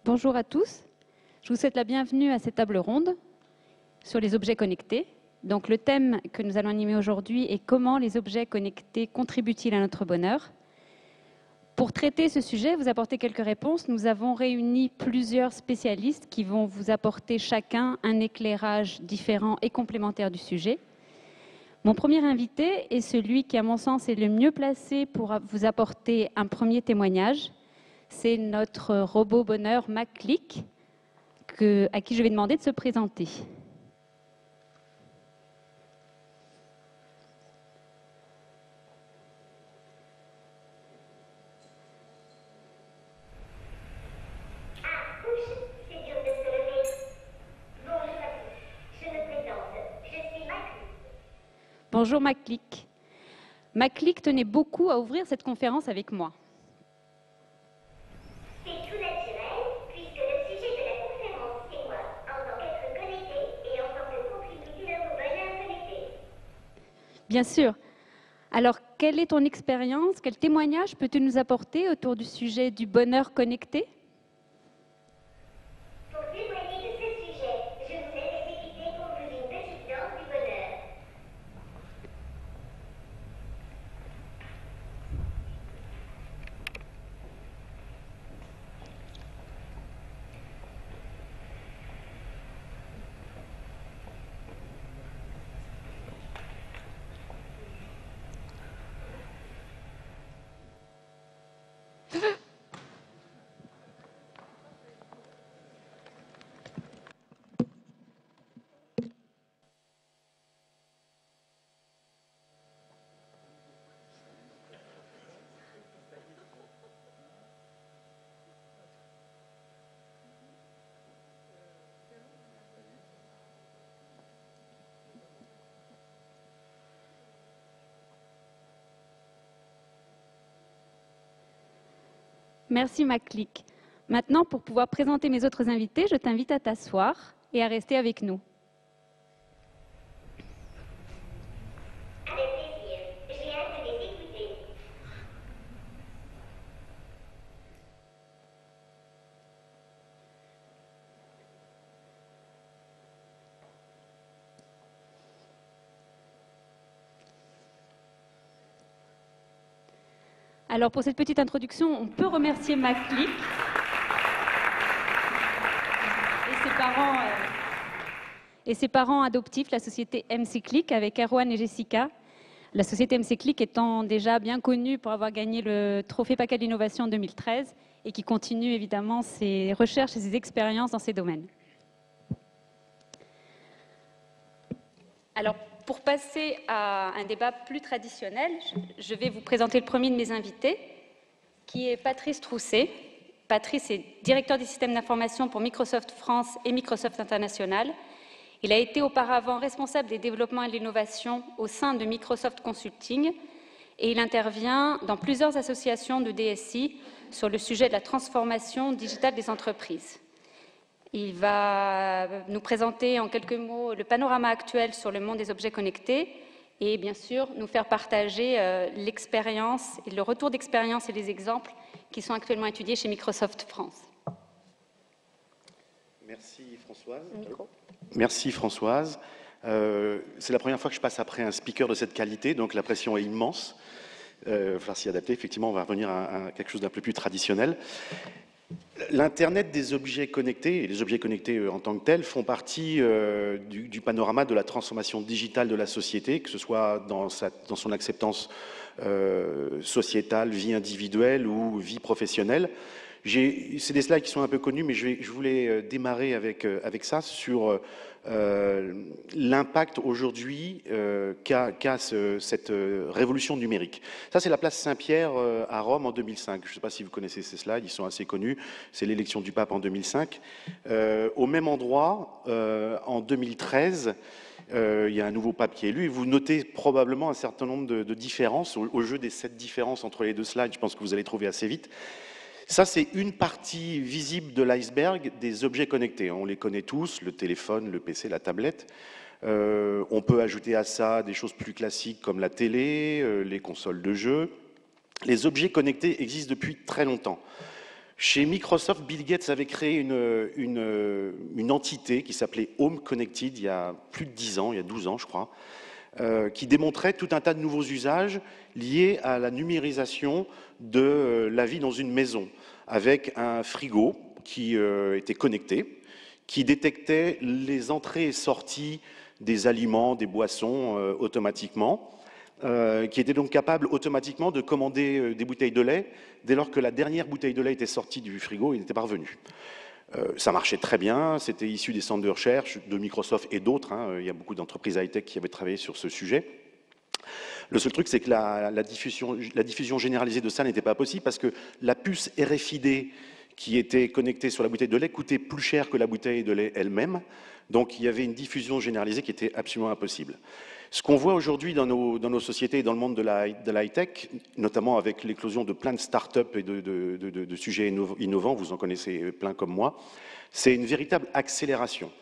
Bonjour à tous. Je vous souhaite la bienvenue à cette table ronde sur les objets connectés. Donc, le thème que nous allons animer aujourd'hui est comment les objets connectés contribuent-ils à notre bonheur? Pour traiter ce sujet, vous apporter quelques réponses, nous avons réuni plusieurs spécialistes qui vont vous apporter chacun un éclairage différent et complémentaire du sujet. Mon premier invité est celui qui, à mon sens, est le mieux placé pour vous apporter un premier témoignage. C'est notre robot bonheur MacClick, à qui je vais demander de se présenter. Bonjour MacClick. MacClick tenait beaucoup à ouvrir cette conférence avec moi. C'est tout naturel, puisque le sujet de la conférence, c'est moi, en tant qu'être connecté et en tant que contributeur au bonheur connecté. Bien sûr. Alors, quelle est ton expérience? Quel témoignage peux-tu nous apporter autour du sujet du bonheur connecté? Pour témoigner de ce sujet, je vous laisse écouter pour vous une petite danse du bonheur. Merci MacClick. Maintenant, pour pouvoir présenter mes autres invités, je t'invite à t'asseoir et à rester avec nous. Avec plaisir, j'ai hâte de les écouter. Alors, pour cette petite introduction, on peut remercier MacClick et ses parents adoptifs, la société MC-Click, avec Erwan et Jessica. La société MC-Click étant déjà bien connue pour avoir gagné le Trophée PACA de l'innovation en 2013 et qui continue évidemment ses recherches et ses expériences dans ces domaines. Alors, pour passer à un débat plus traditionnel, je vais vous présenter le premier de mes invités, qui est Patrice Trousset. Patrice est directeur des systèmes d'information pour Microsoft France et Microsoft International. Il a été auparavant responsable des développements et de l'innovation au sein de Microsoft Consulting et il intervient dans plusieurs associations de DSI sur le sujet de la transformation digitale des entreprises. Il va nous présenter en quelques mots le panorama actuel sur le monde des objets connectés et bien sûr nous faire partager l'expérience et le retour d'expérience et les exemples qui sont actuellement étudiés chez Microsoft France. Merci Françoise. Merci Françoise. C'est la première fois que je passe après un speaker de cette qualité, donc la pression est immense. Il va falloir s'y adapter. Effectivement, on va revenir à quelque chose d'un peu plus traditionnel. L'Internet des objets connectés, et les objets connectés en tant que tels, font partie du panorama de la transformation digitale de la société, que ce soit dans son acceptance sociétale, vie individuelle ou vie professionnelle. C'est des slides qui sont un peu connus, mais je voulais démarrer avec ça sur l'impact aujourd'hui qu'a cette révolution numérique. Ça, c'est la place Saint-Pierre à Rome en 2005. Je ne sais pas si vous connaissez ces slides, ils sont assez connus. C'est l'élection du pape en 2005. Au même endroit, en 2013, il y a un nouveau pape qui est élu, et vous notez probablement un certain nombre de différences. Au jeu des 7 différences entre les deux slides, je pense que vous allez trouver assez vite. Ça, c'est une partie visible de l'iceberg des objets connectés. On les connaît tous, le téléphone, le PC, la tablette. On peut ajouter à ça des choses plus classiques comme la télé, les consoles de jeux. Les objets connectés existent depuis très longtemps. Chez Microsoft, Bill Gates avait créé une entité qui s'appelait Home Connected il y a plus de 10 ans, il y a 12 ans je crois, qui démontrait tout un tas de nouveaux usages liés à la numérisation de la vie dans une maison, avec un frigo qui était connecté, qui détectait les entrées et sorties des aliments, des boissons automatiquement, qui était donc capable automatiquement de commander des bouteilles de lait dès lors que la dernière bouteille de lait était sortie du frigo et n'était pas revenue. Ça marchait très bien, c'était issu des centres de recherche de Microsoft et d'autres, hein. Il y a beaucoup d'entreprises high-tech qui avaient travaillé sur ce sujet. Le seul truc, c'est que la diffusion généralisée de ça n'était pas possible parce que la puce RFID qui était connectée sur la bouteille de lait coûtait plus cher que la bouteille de lait elle-même. Donc il y avait une diffusion généralisée qui était absolument impossible. Ce qu'on voit aujourd'hui dans nos sociétés et dans le monde de la high-tech, notamment avec l'éclosion de plein de start-up et de sujets innovants, vous en connaissez plein comme moi, c'est une véritable accélération.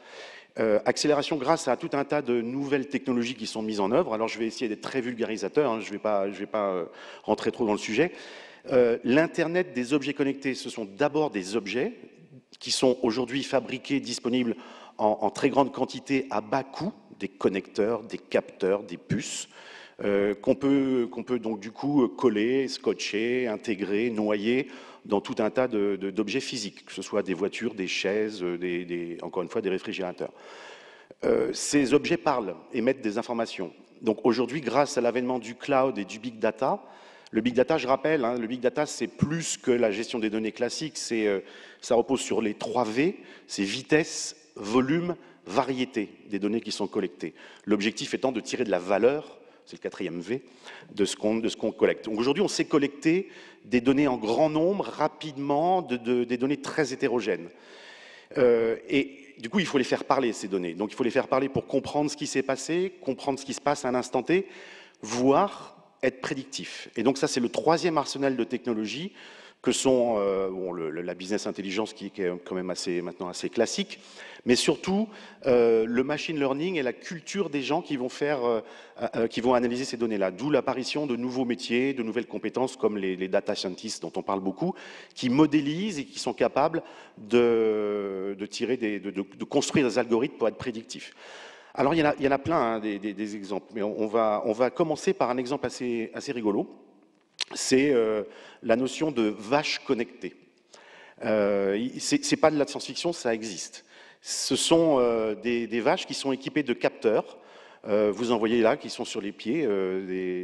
Accélération grâce à tout un tas de nouvelles technologies qui sont mises en œuvre. Alors je vais essayer d'être très vulgarisateur, hein, je vais pas rentrer trop dans le sujet. L'Internet des objets connectés, ce sont d'abord des objets qui sont aujourd'hui fabriqués, disponibles en très grande quantité à bas coût, des connecteurs, des capteurs, des puces, qu'on peut donc du coup coller, scotcher, intégrer, noyer dans tout un tas d'objets physiques, que ce soit des voitures, des chaises, encore une fois des réfrigérateurs. Ces objets parlent, émettent des informations. Donc aujourd'hui, grâce à l'avènement du cloud et du big data, le big data, je rappelle, hein, le big data, c'est plus que la gestion des données classiques, ça repose sur les 3 V, c'est vitesse, volume, variété des données qui sont collectées. L'objectif étant de tirer de la valeur, c'est le 4e V, de ce qu'on collecte. Donc aujourd'hui, on sait collecter des données en grand nombre, rapidement, des données très hétérogènes. Et du coup, il faut les faire parler, ces données. Donc il faut les faire parler pour comprendre ce qui s'est passé, comprendre ce qui se passe à un instant T, voire être prédictif. Et donc ça, c'est le 3e arsenal de technologies que sont la business intelligence qui est quand même maintenant assez classique, mais surtout le machine learning et la culture des gens qui vont analyser ces données-là. D'où l'apparition de nouveaux métiers, de nouvelles compétences comme les data scientists dont on parle beaucoup, qui modélisent et qui sont capables de construire des algorithmes pour être prédictifs. Alors il y en a plein, hein, des exemples, mais on va commencer par un exemple assez rigolo. C'est la notion de vache connectée. C'est pas de la science-fiction, ça existe. Ce sont des vaches qui sont équipées de capteurs. Vous en voyez là, qui sont sur les pieds,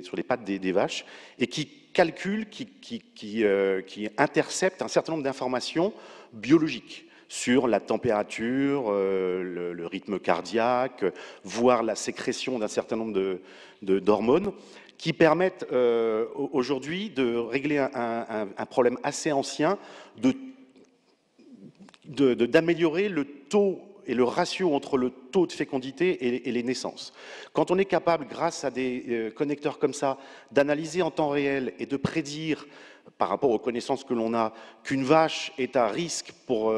sur les pattes des vaches, et qui calculent, qui interceptent un certain nombre d'informations biologiques sur la température, le rythme cardiaque, voire la sécrétion d'un certain nombre d'hormones, qui permettent aujourd'hui de régler un problème assez ancien, d'améliorer le taux et le ratio entre le taux de fécondité et les naissances. Quand on est capable, grâce à des connecteurs comme ça, d'analyser en temps réel et de prédire, par rapport aux connaissances que l'on a, qu'une vache est à risque pour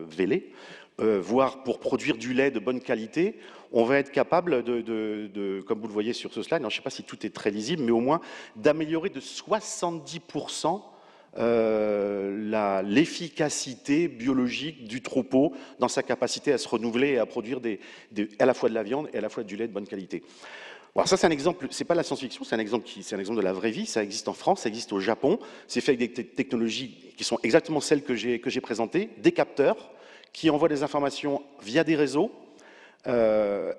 véler, voire pour produire du lait de bonne qualité, on va être capable comme vous le voyez sur ce slide, je ne sais pas si tout est très lisible, mais au moins d'améliorer de 70% l'efficacité biologique du troupeau dans sa capacité à se renouveler et à produire à la fois de la viande et à la fois du lait de bonne qualité. Alors ça, c'est un exemple, c'est pas de la science-fiction, c'est un exemple de la vraie vie, ça existe en France, ça existe au Japon, c'est fait avec des technologies qui sont exactement celles que j'ai présentées, des capteurs qui envoient des informations via des réseaux.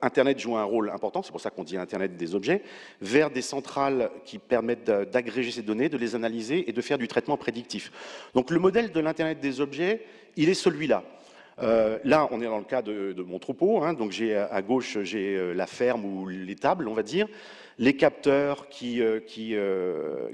Internet joue un rôle important, c'est pour ça qu'on dit Internet des objets, vers des centrales qui permettent d'agréger ces données, de les analyser et de faire du traitement prédictif. Donc le modèle de l'Internet des objets, il est celui-là. Là, on est dans le cas de mon troupeau, hein, donc à gauche, j'ai la ferme ou l'étable, on va dire, les capteurs qui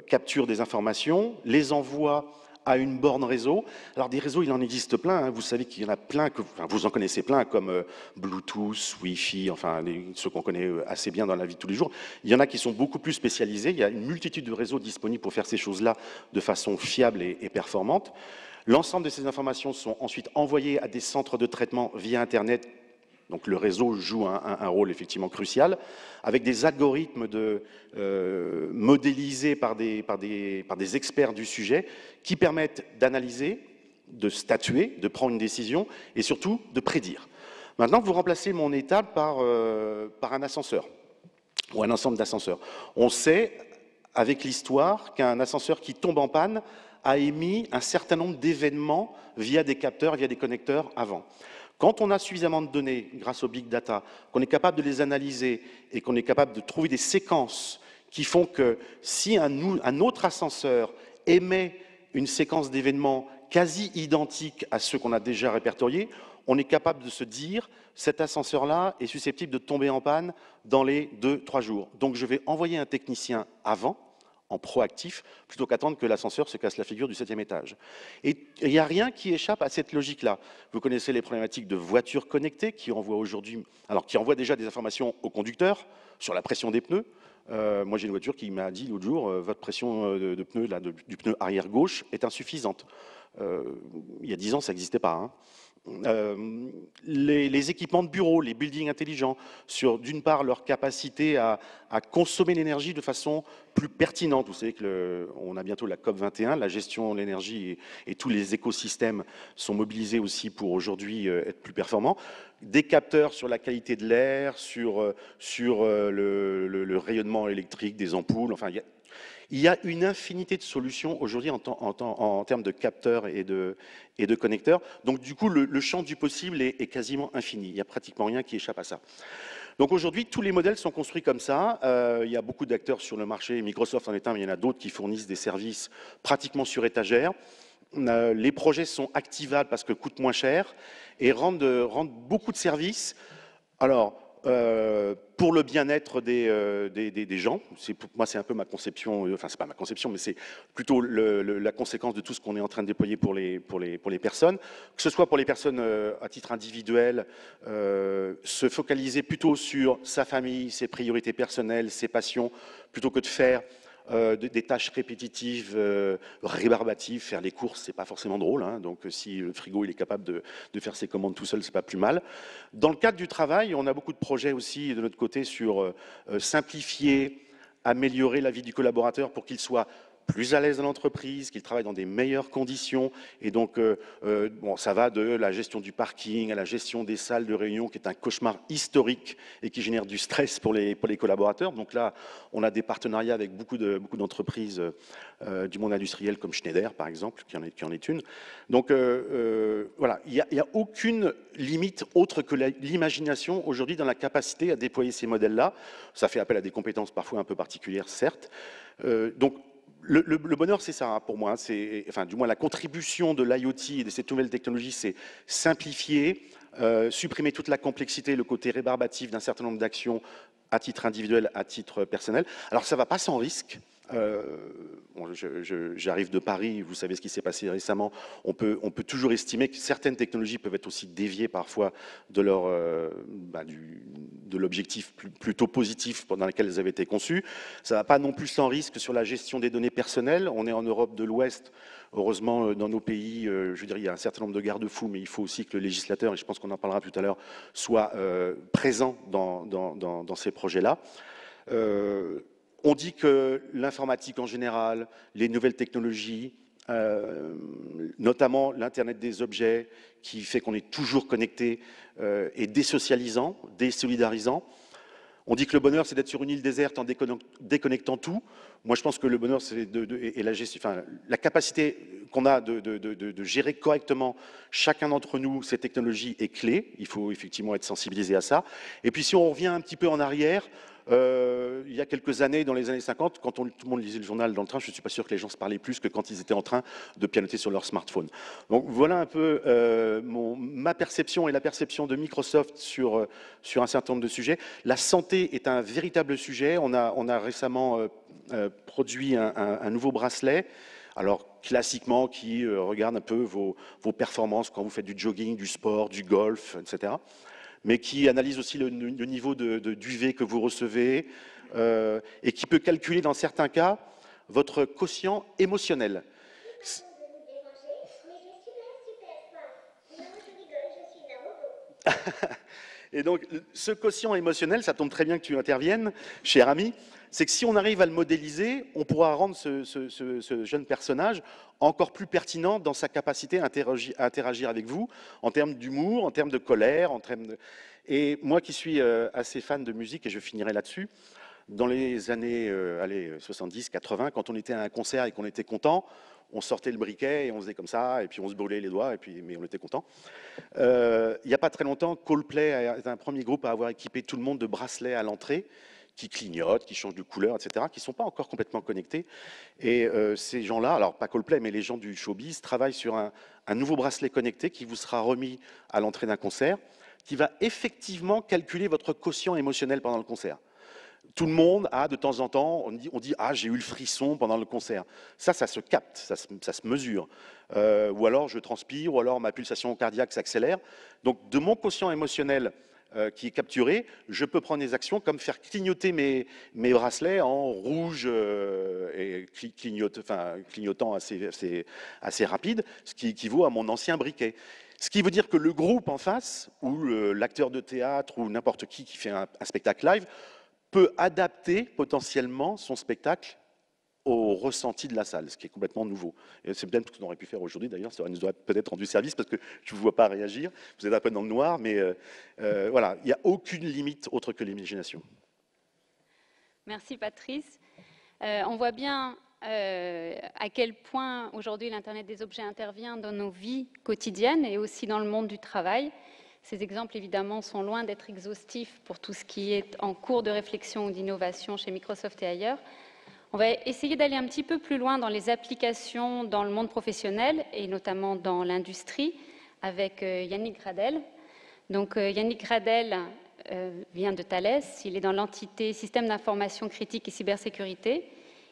capturent des informations, les envoient à une borne réseau. Alors des réseaux, il en existe plein, hein. Vous savez qu'il y en a plein, vous en connaissez plein, comme Bluetooth, Wi-Fi, enfin ceux qu'on connaît assez bien dans la vie de tous les jours. Il y en a qui sont beaucoup plus spécialisés, il y a une multitude de réseaux disponibles pour faire ces choses-là de façon fiable et performante. L'ensemble de ces informations sont ensuite envoyées à des centres de traitement via Internet Donc le réseau joue un rôle effectivement crucial, avec des algorithmes modélisés par des experts du sujet qui permettent d'analyser, de statuer, de prendre une décision et surtout de prédire. Maintenant, vous remplacez mon étal par un ascenseur ou un ensemble d'ascenseurs. On sait, avec l'histoire, qu'un ascenseur qui tombe en panne a émis un certain nombre d'événements via des capteurs, via des connecteurs avant. Quand on a suffisamment de données, grâce au big data, qu'on est capable de les analyser et qu'on est capable de trouver des séquences qui font que si un autre ascenseur émet une séquence d'événements quasi identiques à ceux qu'on a déjà répertoriés, on est capable de se dire cet ascenseur-là est susceptible de tomber en panne dans les 2-3 jours. Donc je vais envoyer un technicien avant, en proactif, plutôt qu'attendre que l'ascenseur se casse la figure du 7e étage. Et il n'y a rien qui échappe à cette logique-là. Vous connaissez les problématiques de voitures connectées qui envoient aujourd'hui, alors qui envoient déjà des informations aux conducteurs sur la pression des pneus. Moi, j'ai une voiture qui m'a dit l'autre jour, votre pression de pneu, là, du pneu arrière gauche est insuffisante. Il y a 10 ans, ça n'existait pas. Hein. Les équipements de bureau, les buildings intelligents, sur d'une part leur capacité à consommer l'énergie de façon plus pertinente. Vous savez qu'on a bientôt la COP21, la gestion de l'énergie et tous les écosystèmes sont mobilisés aussi pour aujourd'hui être plus performants. Des capteurs sur la qualité de l'air, sur le rayonnement électrique des ampoules, enfin il y a une infinité de solutions aujourd'hui en termes de capteurs et de connecteurs. Donc du coup, le champ du possible est quasiment infini. Il n'y a pratiquement rien qui échappe à ça. Donc aujourd'hui, tous les modèles sont construits comme ça. Il y a beaucoup d'acteurs sur le marché. Microsoft en est un, mais il y en a d'autres qui fournissent des services pratiquement sur étagère. Les projets sont activables parce que coûtent moins cher et rendent beaucoup de services. Alors, pour le bien-être des gens, moi c'est un peu ma conception, enfin c'est pas ma conception, mais c'est plutôt la conséquence de tout ce qu'on est en train de déployer pour les personnes, que ce soit pour les personnes à titre individuel, se focaliser plutôt sur sa famille, ses priorités personnelles, ses passions, plutôt que de faire des tâches répétitives, rébarbatives. Faire les courses, c'est pas forcément drôle, hein, donc si le frigo il est capable de faire ses commandes tout seul, c'est pas plus mal. Dans le cadre du travail, on a beaucoup de projets aussi de notre côté sur simplifier, améliorer la vie du collaborateur pour qu'il soit plus à l'aise dans l'entreprise, qu'il travaille dans des meilleures conditions. Et donc, bon, ça va de la gestion du parking à la gestion des salles de réunion, qui est un cauchemar historique et qui génère du stress pour les collaborateurs. Donc là, on a des partenariats avec beaucoup d'entreprises du monde industriel, comme Schneider, par exemple, qui en est une. Donc, voilà, il n'y a aucune limite autre que l'imagination aujourd'hui dans la capacité à déployer ces modèles-là. Ça fait appel à des compétences parfois un peu particulières, certes. Donc, le bonheur, c'est ça, hein, pour moi. Enfin, du moins, la contribution de l'IoT et de cette nouvelle technologie, c'est simplifier, supprimer toute la complexité, le côté rébarbatif d'un certain nombre d'actions à titre individuel, à titre personnel. Alors, ça ne va pas sans risque. Bon, j'arrive de Paris, vous savez ce qui s'est passé récemment. On peut toujours estimer que certaines technologies peuvent être aussi déviées parfois de l'objectif plutôt positif dans lequel elles avaient été conçues. Ça ne va pas non plus sans risque sur la gestion des données personnelles. On est en Europe de l'Ouest. Heureusement, dans nos pays, je veux dire, il y a un certain nombre de garde-fous, mais il faut aussi que le législateur, et je pense qu'on en parlera tout à l'heure, soit présent dans ces projets-là. On dit que l'informatique en général, les nouvelles technologies, notamment l'Internet des objets, qui fait qu'on est toujours connecté, est désocialisant, désolidarisant. On dit que le bonheur, c'est d'être sur une île déserte en déconnectant tout. Moi, je pense que le bonheur, c'est la capacité qu'on a de gérer correctement chacun d'entre nous ces technologies est clé. Il faut effectivement être sensibilisé à ça. Et puis, si on revient un petit peu en arrière, il y a quelques années, dans les années 50, quand tout le monde lisait le journal dans le train, je ne suis pas sûr que les gens se parlaient plus que quand ils étaient en train de pianoter sur leur smartphone. Donc voilà un peu ma perception et la perception de Microsoft sur un certain nombre de sujets. La santé est un véritable sujet. On a récemment produit un nouveau bracelet. Alors, classiquement, qui regarde un peu vos performances quand vous faites du jogging, du sport, du golf, etc., mais qui analyse aussi le niveau d'UV que vous recevez et qui peut calculer, dans certains cas, votre quotient émotionnel. Et donc, ce quotient émotionnel, ça tombe très bien que tu interviennes, cher ami, c'est que si on arrive à le modéliser, on pourra rendre ce jeune personnage encore plus pertinent dans sa capacité à interagir avec vous, en termes d'humour, en termes de colère, en termes de... Et moi qui suis assez fan de musique, et je finirai là-dessus, dans les années 70, 80, quand on était à un concert et qu'on était content, on sortait le briquet et on faisait comme ça, et puis on se brûlait les doigts, mais on était content. Il n'y a pas très longtemps, Coldplay est un premier groupe à avoir équipé tout le monde de bracelets à l'entrée, qui clignotent, qui changent de couleur, etc., qui ne sont pas encore complètement connectés. Et ces gens-là, alors pas Coldplay, mais les gens du showbiz, travaillent sur un nouveau bracelet connecté qui vous sera remis à l'entrée d'un concert, qui va effectivement calculer votre quotient émotionnel pendant le concert. Tout le monde a de temps en temps, on dit ah, j'ai eu le frisson pendant le concert. Ça se capte, ça se mesure. Ou alors je transpire, ou alors ma pulsation cardiaque s'accélère. Donc de mon quotient émotionnel qui est capturé, je peux prendre des actions comme faire clignoter mes bracelets en rouge et clignotant assez rapide, ce qui équivaut à mon ancien briquet. Ce qui veut dire que le groupe en face, ou l'acteur de théâtre, ou n'importe qui fait un spectacle live, peut adapter potentiellement son spectacle au ressenti de la salle, ce qui est complètement nouveau. Et c'est peut-être ce qu'on aurait pu faire aujourd'hui, d'ailleurs, ça nous aurait peut-être rendu service, parce que je ne vous vois pas réagir, vous êtes un peu dans le noir, mais voilà, il n'y a aucune limite autre que l'imagination. Merci Patrice. On voit bien à quel point aujourd'hui l'Internet des objets intervient dans nos vies quotidiennes et aussi dans le monde du travail. Ces exemples, évidemment, sont loin d'être exhaustifs pour tout ce qui est en cours de réflexion ou d'innovation chez Microsoft et ailleurs. On va essayer d'aller un petit peu plus loin dans les applications dans le monde professionnel et notamment dans l'industrie avec Yannick Gradel. Donc Yannick Gradel vient de Thales, il est dans l'entité Système d'information critique et cybersécurité.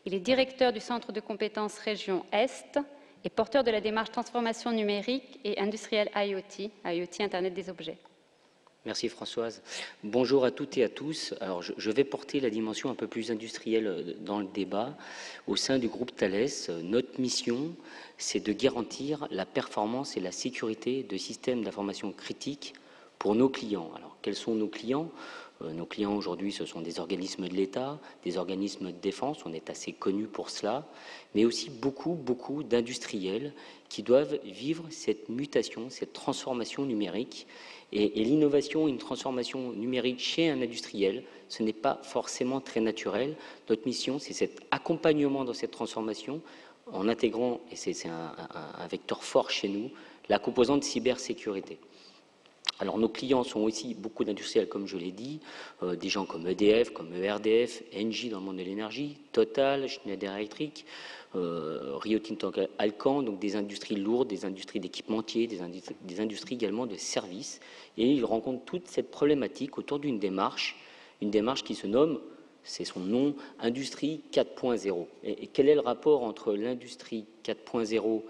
Il est directeur du Centre de compétences région Est et porteur de la démarche transformation numérique et industrielle IoT, IoT Internet des objets. Merci Françoise. Bonjour à toutes et à tous. Alors je vais porter la dimension un peu plus industrielle dans le débat. Au sein du groupe Thales, notre mission, c'est de garantir la performance et la sécurité de systèmes d'information critiques pour nos clients. Alors quels sont nos clients ? Nos clients aujourd'hui, ce sont des organismes de l'État, des organismes de défense, on est assez connus pour cela, mais aussi beaucoup d'industriels qui doivent vivre cette mutation, cette transformation numérique. Et l'innovation, une transformation numérique chez un industriel, ce n'est pas forcément très naturel. Notre mission, c'est cet accompagnement dans cette transformation en intégrant, et c'est un vecteur fort chez nous, la composante cybersécurité. Alors nos clients sont aussi beaucoup d'industriels, comme je l'ai dit, des gens comme EDF, comme ERDF, Engie dans le monde de l'énergie, Total, Schneider Electric, Rio Tinto Alcan, donc des industries lourdes, des industries d'équipementiers, des industries également de services. Et ils rencontrent toute cette problématique autour d'une démarche qui se nomme, c'est son nom, Industrie 4.0. Et quel est le rapport entre l'Industrie 4.0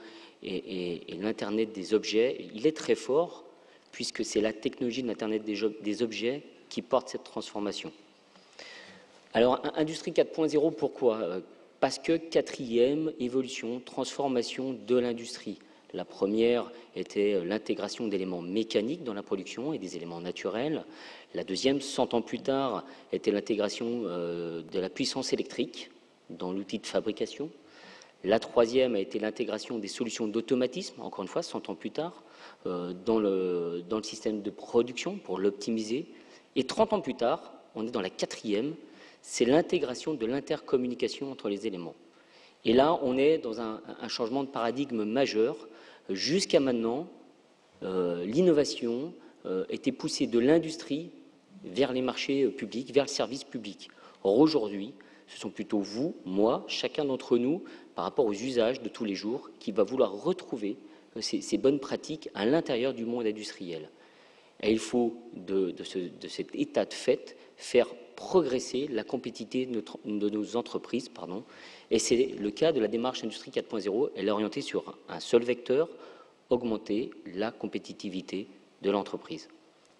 et l'Internet des objets? Il est très fort, puisque c'est la technologie de l'Internet des objets qui porte cette transformation. Alors, Industrie 4.0, pourquoi? Parce que quatrième évolution, transformation de l'industrie. La première était l'intégration d'éléments mécaniques dans la production et des éléments naturels. La deuxième, 100 ans plus tard, était l'intégration de la puissance électrique dans l'outil de fabrication. La troisième a été l'intégration des solutions d'automatisme, encore une fois, 100 ans plus tard, dans le système de production pour l'optimiser. Et 30 ans plus tard, on est dans la quatrième, c'est l'intégration de l'intercommunication entre les éléments. Et là, on est dans un changement de paradigme majeur. Jusqu'à maintenant, l'innovation était poussée de l'industrie vers les marchés publics, vers le service public. Or, aujourd'hui, ce sont plutôt vous, moi, chacun d'entre nous, par rapport aux usages de tous les jours, qui va vouloir retrouver ces bonnes pratiques à l'intérieur du monde industriel. Et il faut, de cet état de fait, faire progresser la compétitivité de nos entreprises. Et c'est le cas de la démarche Industrie 4.0. Elle est orientée sur un seul vecteur, augmenter la compétitivité de l'entreprise.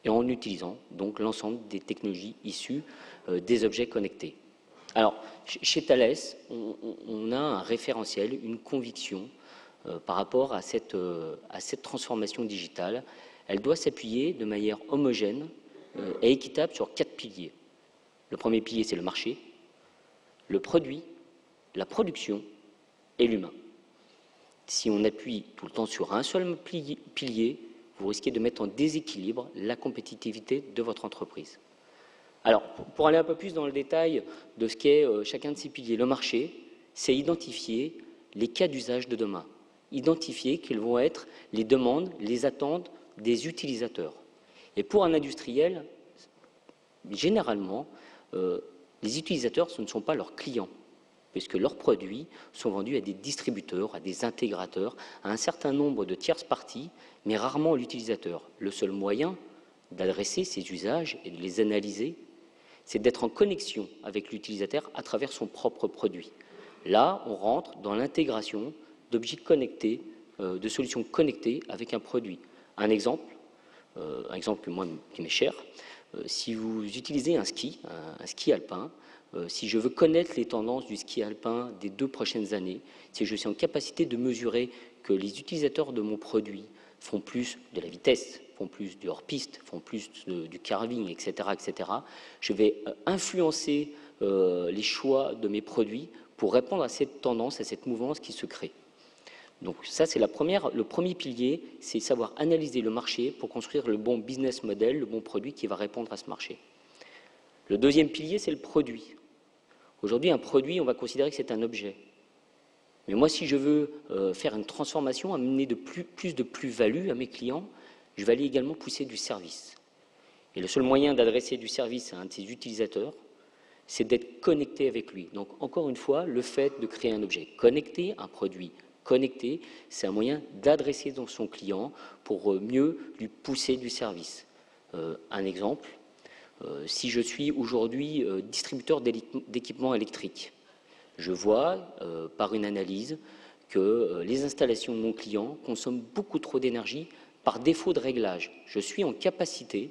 Et en utilisant donc l'ensemble des technologies issues des objets connectés. Alors, chez Thales, on a un référentiel, une conviction par rapport à cette transformation digitale. Elle doit s'appuyer de manière homogène est équitable sur 4 piliers. Le premier pilier, c'est le marché, le produit, la production et l'humain. Si on appuie tout le temps sur un seul pilier, vous risquez de mettre en déséquilibre la compétitivité de votre entreprise. Alors, pour aller un peu plus dans le détail de ce qu'est chacun de ces piliers, le marché, c'est identifier les cas d'usage de demain, identifier quelles vont être les demandes, les attentes des utilisateurs. Et pour un industriel, généralement, les utilisateurs, ce ne sont pas leurs clients, puisque leurs produits sont vendus à des distributeurs, à des intégrateurs, à un certain nombre de tierces parties, mais rarement à l'utilisateur. Le seul moyen d'adresser ces usages et de les analyser, c'est d'être en connexion avec l'utilisateur à travers son propre produit. Là, on rentre dans l'intégration d'objets connectés, de solutions connectées avec un produit. Un exemple que moi, qui m'est cher, si vous utilisez un ski alpin, si je veux connaître les tendances du ski alpin des 2 prochaines années, si je suis en capacité de mesurer que les utilisateurs de mon produit font plus de la vitesse, font plus du hors-piste, font plus du carving, etc., je vais influencer les choix de mes produits pour répondre à cette tendance, à cette mouvance qui se crée. Donc ça, c'est le premier pilier, c'est savoir analyser le marché pour construire le bon business model, le bon produit qui va répondre à ce marché. Le deuxième pilier, c'est le produit. Aujourd'hui, un produit, on va considérer que c'est un objet. Mais moi, si je veux faire une transformation, amener plus de plus-value à mes clients, je vais aller également pousser du service. Et le seul moyen d'adresser du service à un de ses utilisateurs, c'est d'être connecté avec lui. Donc, encore une fois, le fait de créer un objet connecté, un produit connecté, c'est un moyen d'adresser dans son client pour mieux lui pousser du service. Un exemple, si je suis aujourd'hui distributeur d'équipements électriques, je vois par une analyse que les installations de mon client consomment beaucoup trop d'énergie par défaut de réglage. Je suis en capacité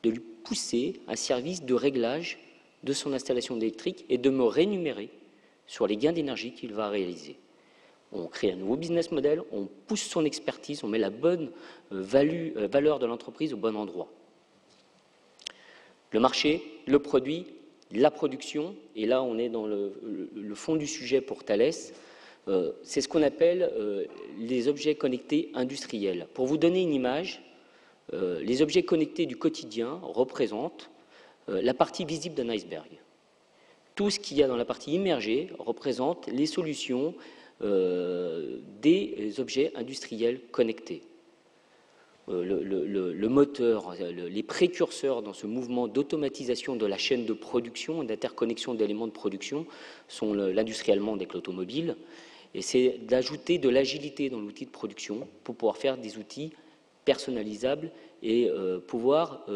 de lui pousser un service de réglage de son installation électrique et de me rémunérer sur les gains d'énergie qu'il va réaliser. On crée un nouveau business model, on pousse son expertise, on met la bonne valeur de l'entreprise au bon endroit. Le marché, le produit, la production, et là on est dans le fond du sujet pour Thales, c'est ce qu'on appelle les objets connectés industriels. Pour vous donner une image, les objets connectés du quotidien représentent la partie visible d'un iceberg. Tout ce qu'il y a dans la partie immergée représente les solutions des objets industriels connectés. Le moteur, les précurseurs dans ce mouvement d'automatisation de la chaîne de production et d'interconnexion d'éléments de production sont l'industrie allemande avec l'automobile, et c'est d'ajouter de l'agilité dans l'outil de production pour pouvoir faire des outils personnalisables et pouvoir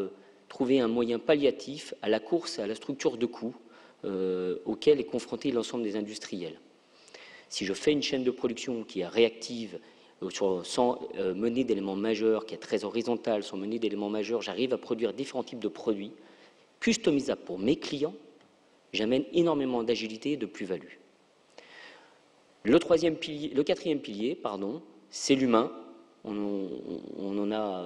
trouver un moyen palliatif à la course, à la structure de coûts auquel est confronté l'ensemble des industriels. Si je fais une chaîne de production qui est réactive, sans mener d'éléments majeurs, qui est très horizontale, sans mener d'éléments majeurs, j'arrive à produire différents types de produits customisables pour mes clients, j'amène énormément d'agilité et de plus-value. Le quatrième pilier, c'est l'humain. On n'en a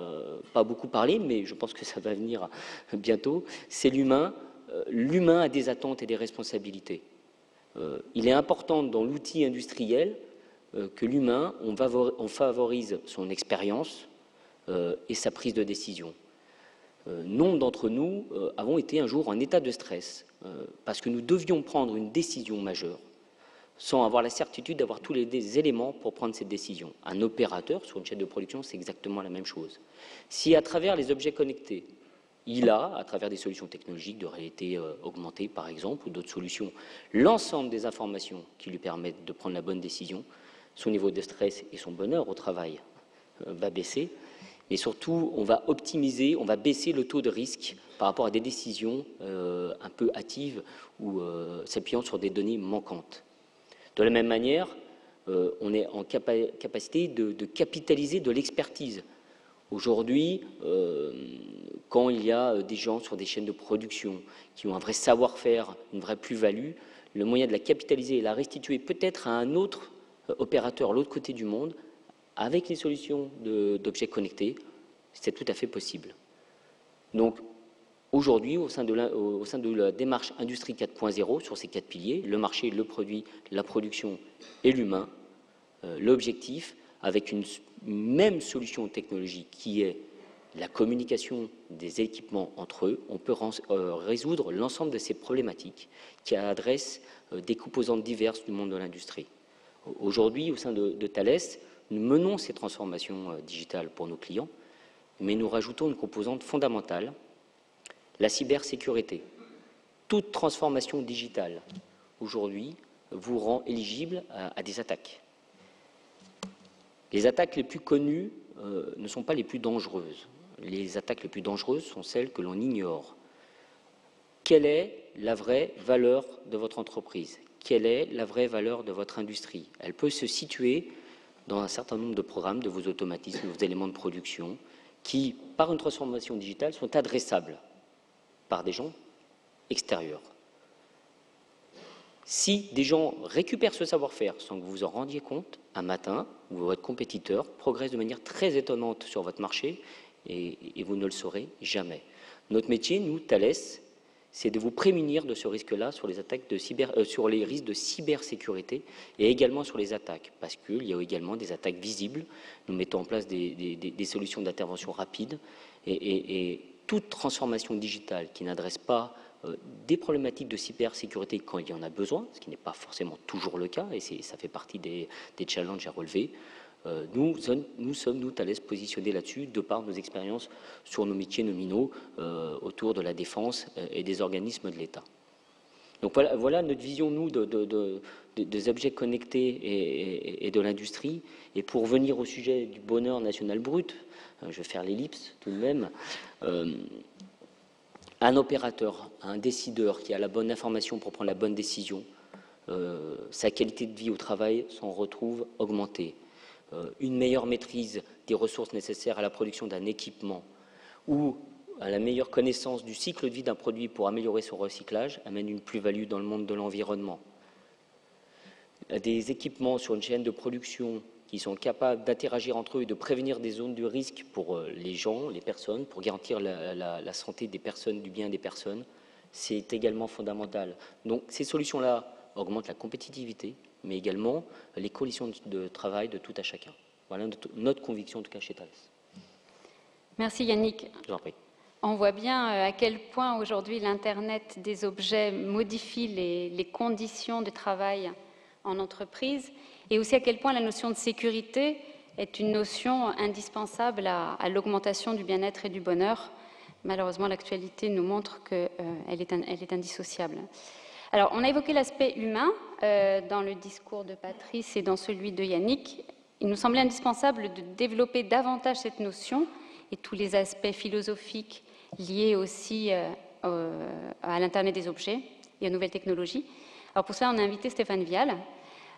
pas beaucoup parlé, mais je pense que ça va venir bientôt. C'est l'humain. L'humain a des attentes et des responsabilités. Il est important dans l'outil industriel que l'humain, on favorise son expérience et sa prise de décision. Nombre d'entre nous avons été un jour en état de stress parce que nous devions prendre une décision majeure sans avoir la certitude d'avoir tous les éléments pour prendre cette décision. Un opérateur sur une chaîne de production, c'est exactement la même chose. Si à travers les objets connectés, il a, à travers des solutions technologiques de réalité augmentée par exemple, ou d'autres solutions, l'ensemble des informations qui lui permettent de prendre la bonne décision, son niveau de stress et son bonheur au travail va baisser, mais surtout on va optimiser, on va baisser le taux de risque par rapport à des décisions un peu hâtives ou s'appuyant sur des données manquantes. De la même manière, on est en capacité de capitaliser de l'expertise. Aujourd'hui, quand il y a des gens sur des chaînes de production qui ont un vrai savoir-faire, une vraie plus-value, le moyen de la capitaliser et la restituer peut-être à un autre opérateur, l'autre côté du monde, avec les solutions d'objets connectés, c'est tout à fait possible. Donc, Aujourd'hui, au sein de la démarche Industrie 4.0, sur ces 4 piliers, le marché, le produit, la production et l'humain, l'objectif, avec une même solution technologique qui est la communication des équipements entre eux, on peut résoudre l'ensemble de ces problématiques qui adressent des composantes diverses du monde de l'industrie. Aujourd'hui, au sein de Thales, nous menons ces transformations digitales pour nos clients, mais nous rajoutons une composante fondamentale, la cybersécurité. Toute transformation digitale, aujourd'hui, vous rend éligible à des attaques. Les attaques les plus connues ne sont pas les plus dangereuses. Les attaques les plus dangereuses sont celles que l'on ignore. Quelle est la vraie valeur de votre entreprise? Quelle est la vraie valeur de votre industrie? Elle peut se situer dans un certain nombre de programmes, de vos automatismes, de vos éléments de production, qui, par une transformation digitale, sont adressables par des gens extérieurs. Si des gens récupèrent ce savoir-faire sans que vous vous en rendiez compte, un matin, votre compétiteur progresse de manière très étonnante sur votre marché et vous ne le saurez jamais. Notre métier, nous, Thales, c'est de vous prémunir de ce risque-là sur les attaques sur les risques de cybersécurité et également sur les attaques, parce qu'il y a également des attaques visibles. Nous mettons en place des solutions d'intervention rapide et toute transformation digitale qui n'adresse pas des problématiques de cybersécurité quand il y en a besoin, ce qui n'est pas forcément toujours le cas, et ça fait partie des challenges à relever. Nous sommes, nous, Thales, positionnés là-dessus, de par nos expériences sur nos métiers nominaux autour de la défense et des organismes de l'État. Donc voilà notre vision, nous, des objets connectés et de l'industrie. Et pour revenir au sujet du bonheur national brut, je vais faire l'ellipse tout de même, un opérateur, un décideur qui a la bonne information pour prendre la bonne décision, sa qualité de vie au travail s'en retrouve augmentée. Une meilleure maîtrise des ressources nécessaires à la production d'un équipement ou à la meilleure connaissance du cycle de vie d'un produit pour améliorer son recyclage amène une plus-value dans le monde de l'environnement. Des équipements sur une chaîne de production qui sont capables d'interagir entre eux et de prévenir des zones de risque pour les gens, les personnes, pour garantir la santé des personnes, du bien des personnes, c'est également fondamental. Donc ces solutions-là augmentent la compétitivité, mais également les conditions de travail de tout à chacun. Voilà notre conviction, en tout cas chez Thales. Merci Yannick. Je vous en prie. On voit bien à quel point aujourd'hui l'Internet des objets modifie les conditions de travail en entreprise et aussi à quel point la notion de sécurité est une notion indispensable à l'augmentation du bien-être et du bonheur. Malheureusement, l'actualité nous montre qu'elle est indissociable. Alors, on a évoqué l'aspect humain dans le discours de Patrice et dans celui de Yannick. Il nous semblait indispensable de développer davantage cette notion et tous les aspects philosophiques liés aussi à l'Internet des objets et aux nouvelles technologies. Alors pour cela, on a invité Stéphane Vial.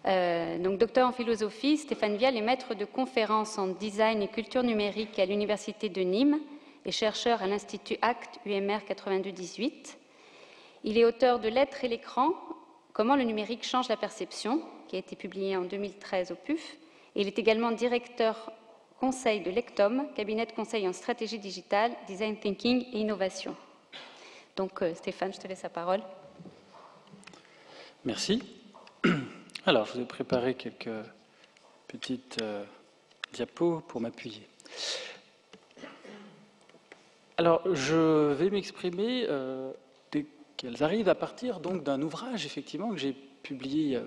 Donc, docteur en philosophie, Stéphane Vial est maître de conférences en design et culture numérique à l'Université de Nîmes et chercheur à l'Institut ACT UMR 92-18. Il est auteur de L'être et l'écran, comment le numérique change la perception, qui a été publié en 2013 au PUF. Et il est également directeur conseil de l'ECTOM, cabinet de conseil en stratégie digitale, design thinking et innovation. Donc Stéphane, je te laisse la parole. Merci. Alors, je vous ai préparé quelques petites diapos pour m'appuyer. Alors, je vais m'exprimer dès qu'elles arrivent à partir donc d'un ouvrage, effectivement, que j'ai publié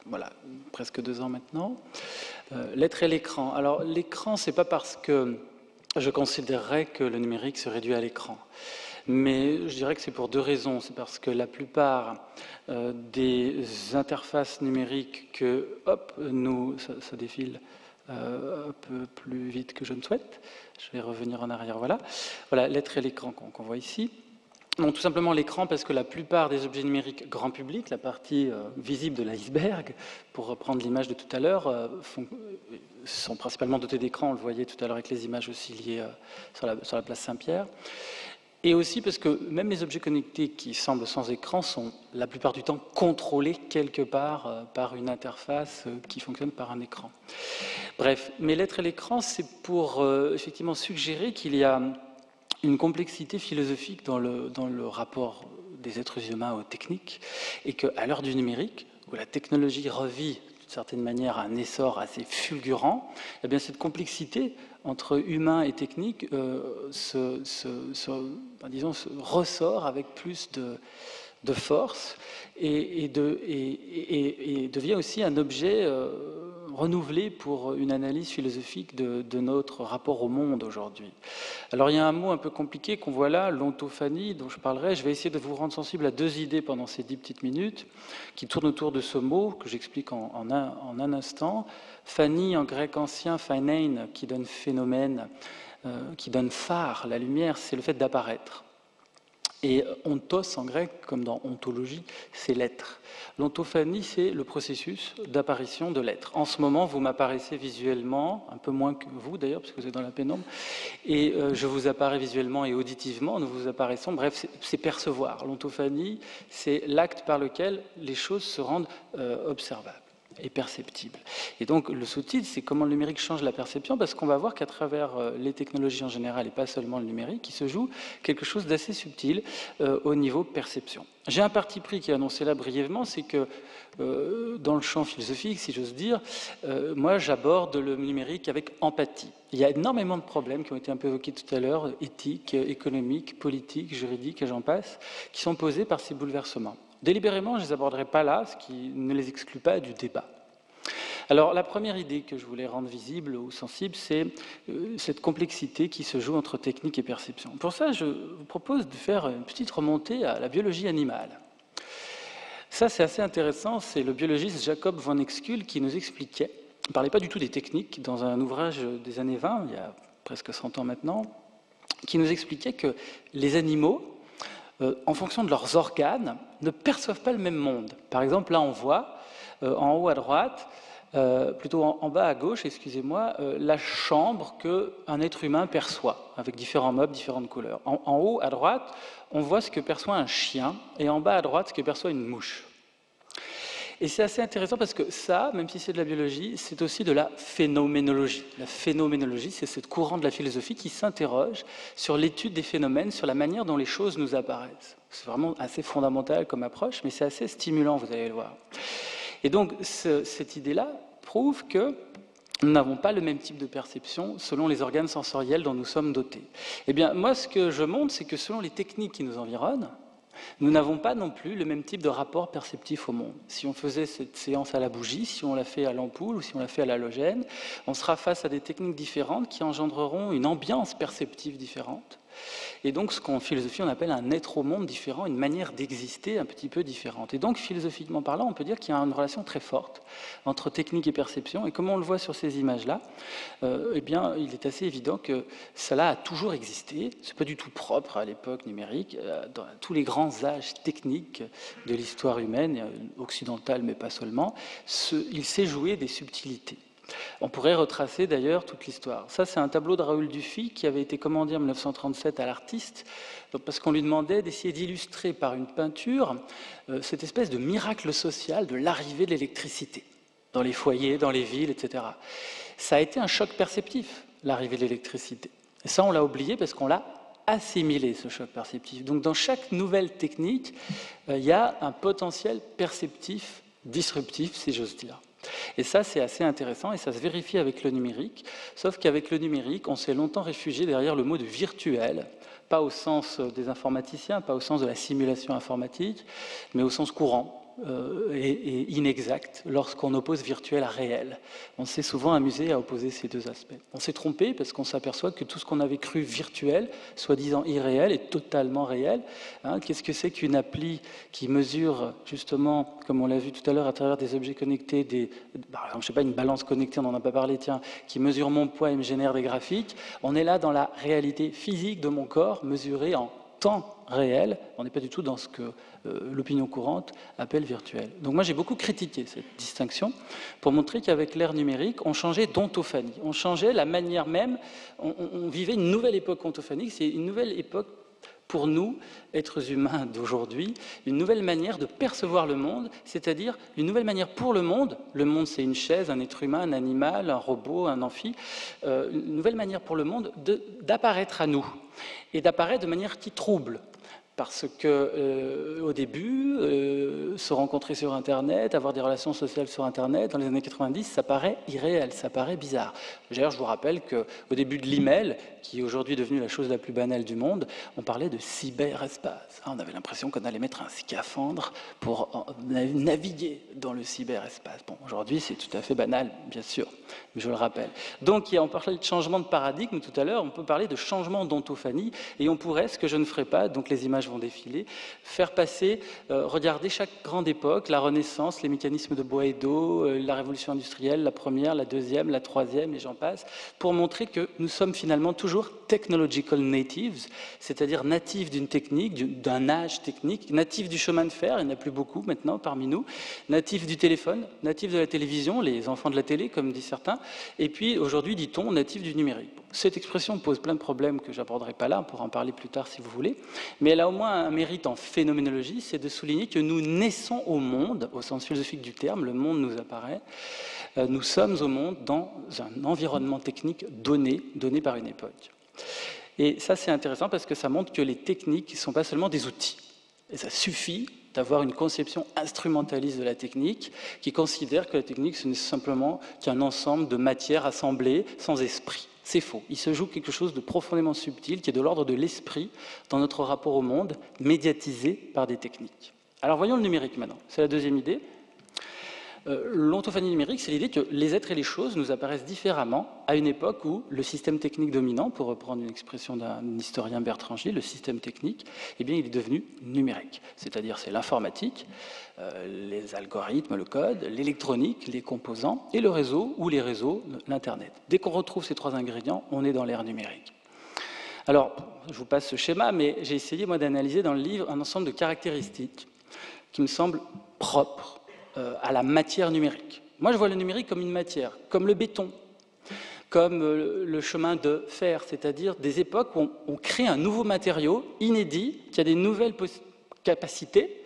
voilà, presque 2 ans maintenant, L'être et l'écran. Alors, l'écran, c'est pas parce que je considérerais que le numérique se réduit à l'écran. Mais je dirais que c'est pour 2 raisons. C'est parce que la plupart des interfaces numériques que, hop, ça défile un peu plus vite que je ne souhaite. Je vais revenir en arrière, voilà. Voilà, l'être et l'écran qu'on voit ici. Non, tout simplement l'écran parce que la plupart des objets numériques grand public, la partie visible de l'iceberg, pour reprendre l'image de tout à l'heure, sont principalement dotés d'écrans, on le voyait tout à l'heure avec les images aussi liées sur la place Saint-Pierre. Et aussi parce que même les objets connectés qui semblent sans écran sont la plupart du temps contrôlés quelque part par une interface qui fonctionne par un écran. Bref, mais l'être et l'écran, c'est pour effectivement suggérer qu'il y a une complexité philosophique dans le rapport des êtres humains aux techniques, et qu'à l'heure du numérique, où la technologie revit d'une certaine manière un essor assez fulgurant, eh bien cette complexité entre humain et technique ressort avec plus de force et devient aussi un objet renouvelé pour une analyse philosophique de notre rapport au monde aujourd'hui. Alors il y a un mot un peu compliqué qu'on voit là, l'ontophanie, dont je parlerai. Je vais essayer de vous rendre sensible à deux idées pendant ces 10 petites minutes, qui tournent autour de ce mot, que j'explique en un instant. Phanie, en grec ancien, phanein, qui donne phénomène, qui donne phare, la lumière, c'est le fait d'apparaître. Et ontos, en grec, comme dans ontologie, c'est l'être. L'ontophanie, c'est le processus d'apparition de l'être. En ce moment, vous m'apparaissez visuellement, un peu moins que vous d'ailleurs, parce que vous êtes dans la pénombre, et je vous apparais visuellement et auditivement, nous vous apparaissons, bref, c'est percevoir. L'ontophanie, c'est l'acte par lequel les choses se rendent observables et perceptible. Et donc le sous-titre, c'est comment le numérique change la perception, parce qu'on va voir qu'à travers les technologies en général, et pas seulement le numérique, il se joue quelque chose d'assez subtil au niveau perception. J'ai un parti pris qui est annoncé là brièvement, c'est que dans le champ philosophique, si j'ose dire, moi j'aborde le numérique avec empathie. Il y a énormément de problèmes qui ont été un peu évoqués tout à l'heure, éthiques, économiques, politiques, juridiques, et j'en passe, qui sont posés par ces bouleversements. Délibérément, je ne les aborderai pas là, ce qui ne les exclut pas du débat. Alors, la première idée que je voulais rendre visible ou sensible, c'est cette complexité qui se joue entre technique et perception. Pour ça, je vous propose de faire une petite remontée à la biologie animale. Ça, c'est assez intéressant, c'est le biologiste Jacob von Exkull qui nous expliquait, il ne parlait pas du tout des techniques, dans un ouvrage des années 20, il y a presque 100 ans maintenant, qui nous expliquait que les animaux, en fonction de leurs organes, ne perçoivent pas le même monde. Par exemple, là, on voit, en haut à droite, plutôt en bas à gauche, excusez-moi, la chambre qu'un être humain perçoit, avec différents meubles, différentes couleurs. En haut à droite, on voit ce que perçoit un chien, et en bas à droite, ce que perçoit une mouche. Et c'est assez intéressant parce que ça, même si c'est de la biologie, c'est aussi de la phénoménologie. La phénoménologie, c'est ce courant de la philosophie qui s'interroge sur l'étude des phénomènes, sur la manière dont les choses nous apparaissent. C'est vraiment assez fondamental comme approche, mais c'est assez stimulant, vous allez le voir. Et donc, cette idée-là prouve que nous n'avons pas le même type de perception selon les organes sensoriels dont nous sommes dotés. Eh bien, moi, ce que je montre, c'est que selon les techniques qui nous environnent, nous n'avons pas non plus le même type de rapport perceptif au monde. Si on faisait cette séance à la bougie, si on la fait à l'ampoule ou si on la fait à l'halogène, on sera face à des techniques différentes qui engendreront une ambiance perceptive différente. Et donc, ce qu'en philosophie, on appelle un être au monde différent, une manière d'exister un petit peu différente. Et donc, philosophiquement parlant, on peut dire qu'il y a une relation très forte entre technique et perception. Et comme on le voit sur ces images-là, eh bien, il est assez évident que cela a toujours existé. Ce n'est pas du tout propre à l'époque numérique. Dans tous les grands âges techniques de l'histoire humaine, occidentale, mais pas seulement, il s'est joué des subtilités. On pourrait retracer d'ailleurs toute l'histoire. Ça, c'est un tableau de Raoul Dufy qui avait été commandé en 1937 à l'artiste, parce qu'on lui demandait d'essayer d'illustrer par une peinture cette espèce de miracle social de l'arrivée de l'électricité dans les foyers, dans les villes, etc. Ça a été un choc perceptif, l'arrivée de l'électricité. Et ça, on l'a oublié parce qu'on l'a assimilé, ce choc perceptif. Donc, dans chaque nouvelle technique, il y a un potentiel perceptif disruptif, si j'ose dire. Et ça, c'est assez intéressant et ça se vérifie avec le numérique, sauf qu'avec le numérique, on s'est longtemps réfugié derrière le mot de virtuel, pas au sens des informaticiens, pas au sens de la simulation informatique, mais au sens courant et inexact lorsqu'on oppose virtuel à réel. On s'est souvent amusé à opposer ces deux aspects. On s'est trompé parce qu'on s'aperçoit que tout ce qu'on avait cru virtuel, soi-disant irréel, est totalement réel. Qu'est-ce que c'est qu'une appli qui mesure justement, comme on l'a vu tout à l'heure, à travers des objets connectés, par exemple, je sais pas, une balance connectée, on n'en a pas parlé, tiens, qui mesure mon poids et me génère des graphiques. On est là dans la réalité physique de mon corps, mesurée en temps réel. On n'est pas du tout dans ce que l'opinion courante appelle virtuel. Donc moi, j'ai beaucoup critiqué cette distinction pour montrer qu'avec l'ère numérique, on changeait d'ontophanie. On changeait la manière même, on vivait une nouvelle époque ontophonique, c'est une nouvelle époque pour nous, êtres humains d'aujourd'hui, une nouvelle manière de percevoir le monde, c'est-à-dire une nouvelle manière pour le monde c'est une chaise, un être humain, un animal, un robot, un amphi, une nouvelle manière pour le monde d'apparaître à nous, et d'apparaître de manière qui trouble. Parce que au début, se rencontrer sur Internet, avoir des relations sociales sur Internet, dans les années 90, ça paraît irréel, ça paraît bizarre. D'ailleurs, je vous rappelle qu'au début de l'email, qui est aujourd'hui devenu la chose la plus banale du monde, on parlait de cyberespace. On avait l'impression qu'on allait mettre un scaphandre pour naviguer dans le cyberespace. Bon, aujourd'hui, c'est tout à fait banal, bien sûr, mais je le rappelle. Donc, on parlait de changement de paradigme tout à l'heure, on peut parler de changement d'ontophanie, et on pourrait, ce que je ne ferai pas, donc les images vont défiler, faire passer, regarder chaque grande époque, la Renaissance, les mécanismes de bois et d'eau, la révolution industrielle, la première, la deuxième, la troisième, et j'en passe, pour montrer que nous sommes finalement toujours technological natives, c'est-à-dire natifs d'une technique, d'un âge technique, natifs du chemin de fer, il n'y en a plus beaucoup maintenant parmi nous, natifs du téléphone, natifs de la télévision, les enfants de la télé, comme disent certains, et puis aujourd'hui, dit-on, natifs du numérique. Cette expression pose plein de problèmes que je n'aborderai pas là, on pourra en parler plus tard si vous voulez, mais elle a au moins un mérite en phénoménologie, c'est de souligner que nous naissons au monde, au sens philosophique du terme, le monde nous apparaît, nous sommes au monde dans un environnement technique donné par une époque. Et ça c'est intéressant parce que ça montre que les techniques ne sont pas seulement des outils, et ça suffit d'avoir une conception instrumentaliste de la technique qui considère que la technique ce n'est simplement qu'un ensemble de matières assemblées sans esprit. C'est faux. Il se joue quelque chose de profondément subtil qui est de l'ordre de l'esprit dans notre rapport au monde, médiatisé par des techniques. Alors voyons le numérique maintenant. C'est la deuxième idée. L'ontophanie numérique, c'est l'idée que les êtres et les choses nous apparaissent différemment à une époque où le système technique dominant, pour reprendre une expression d'un historien Bertrand Gilles, le système technique, eh bien, il est devenu numérique. C'est-à-dire c'est l'informatique, les algorithmes, le code, l'électronique, les composants, et le réseau ou les réseaux, l'Internet. Dès qu'on retrouve ces trois ingrédients, on est dans l'ère numérique. Alors, je vous passe ce schéma, mais j'ai essayé, moi, d'analyser dans le livre un ensemble de caractéristiques qui me semblent propres à la matière numérique. Moi, je vois le numérique comme une matière, comme le béton, comme le chemin de fer, c'est-à-dire des époques où on crée un nouveau matériau inédit, qui a des nouvelles capacités,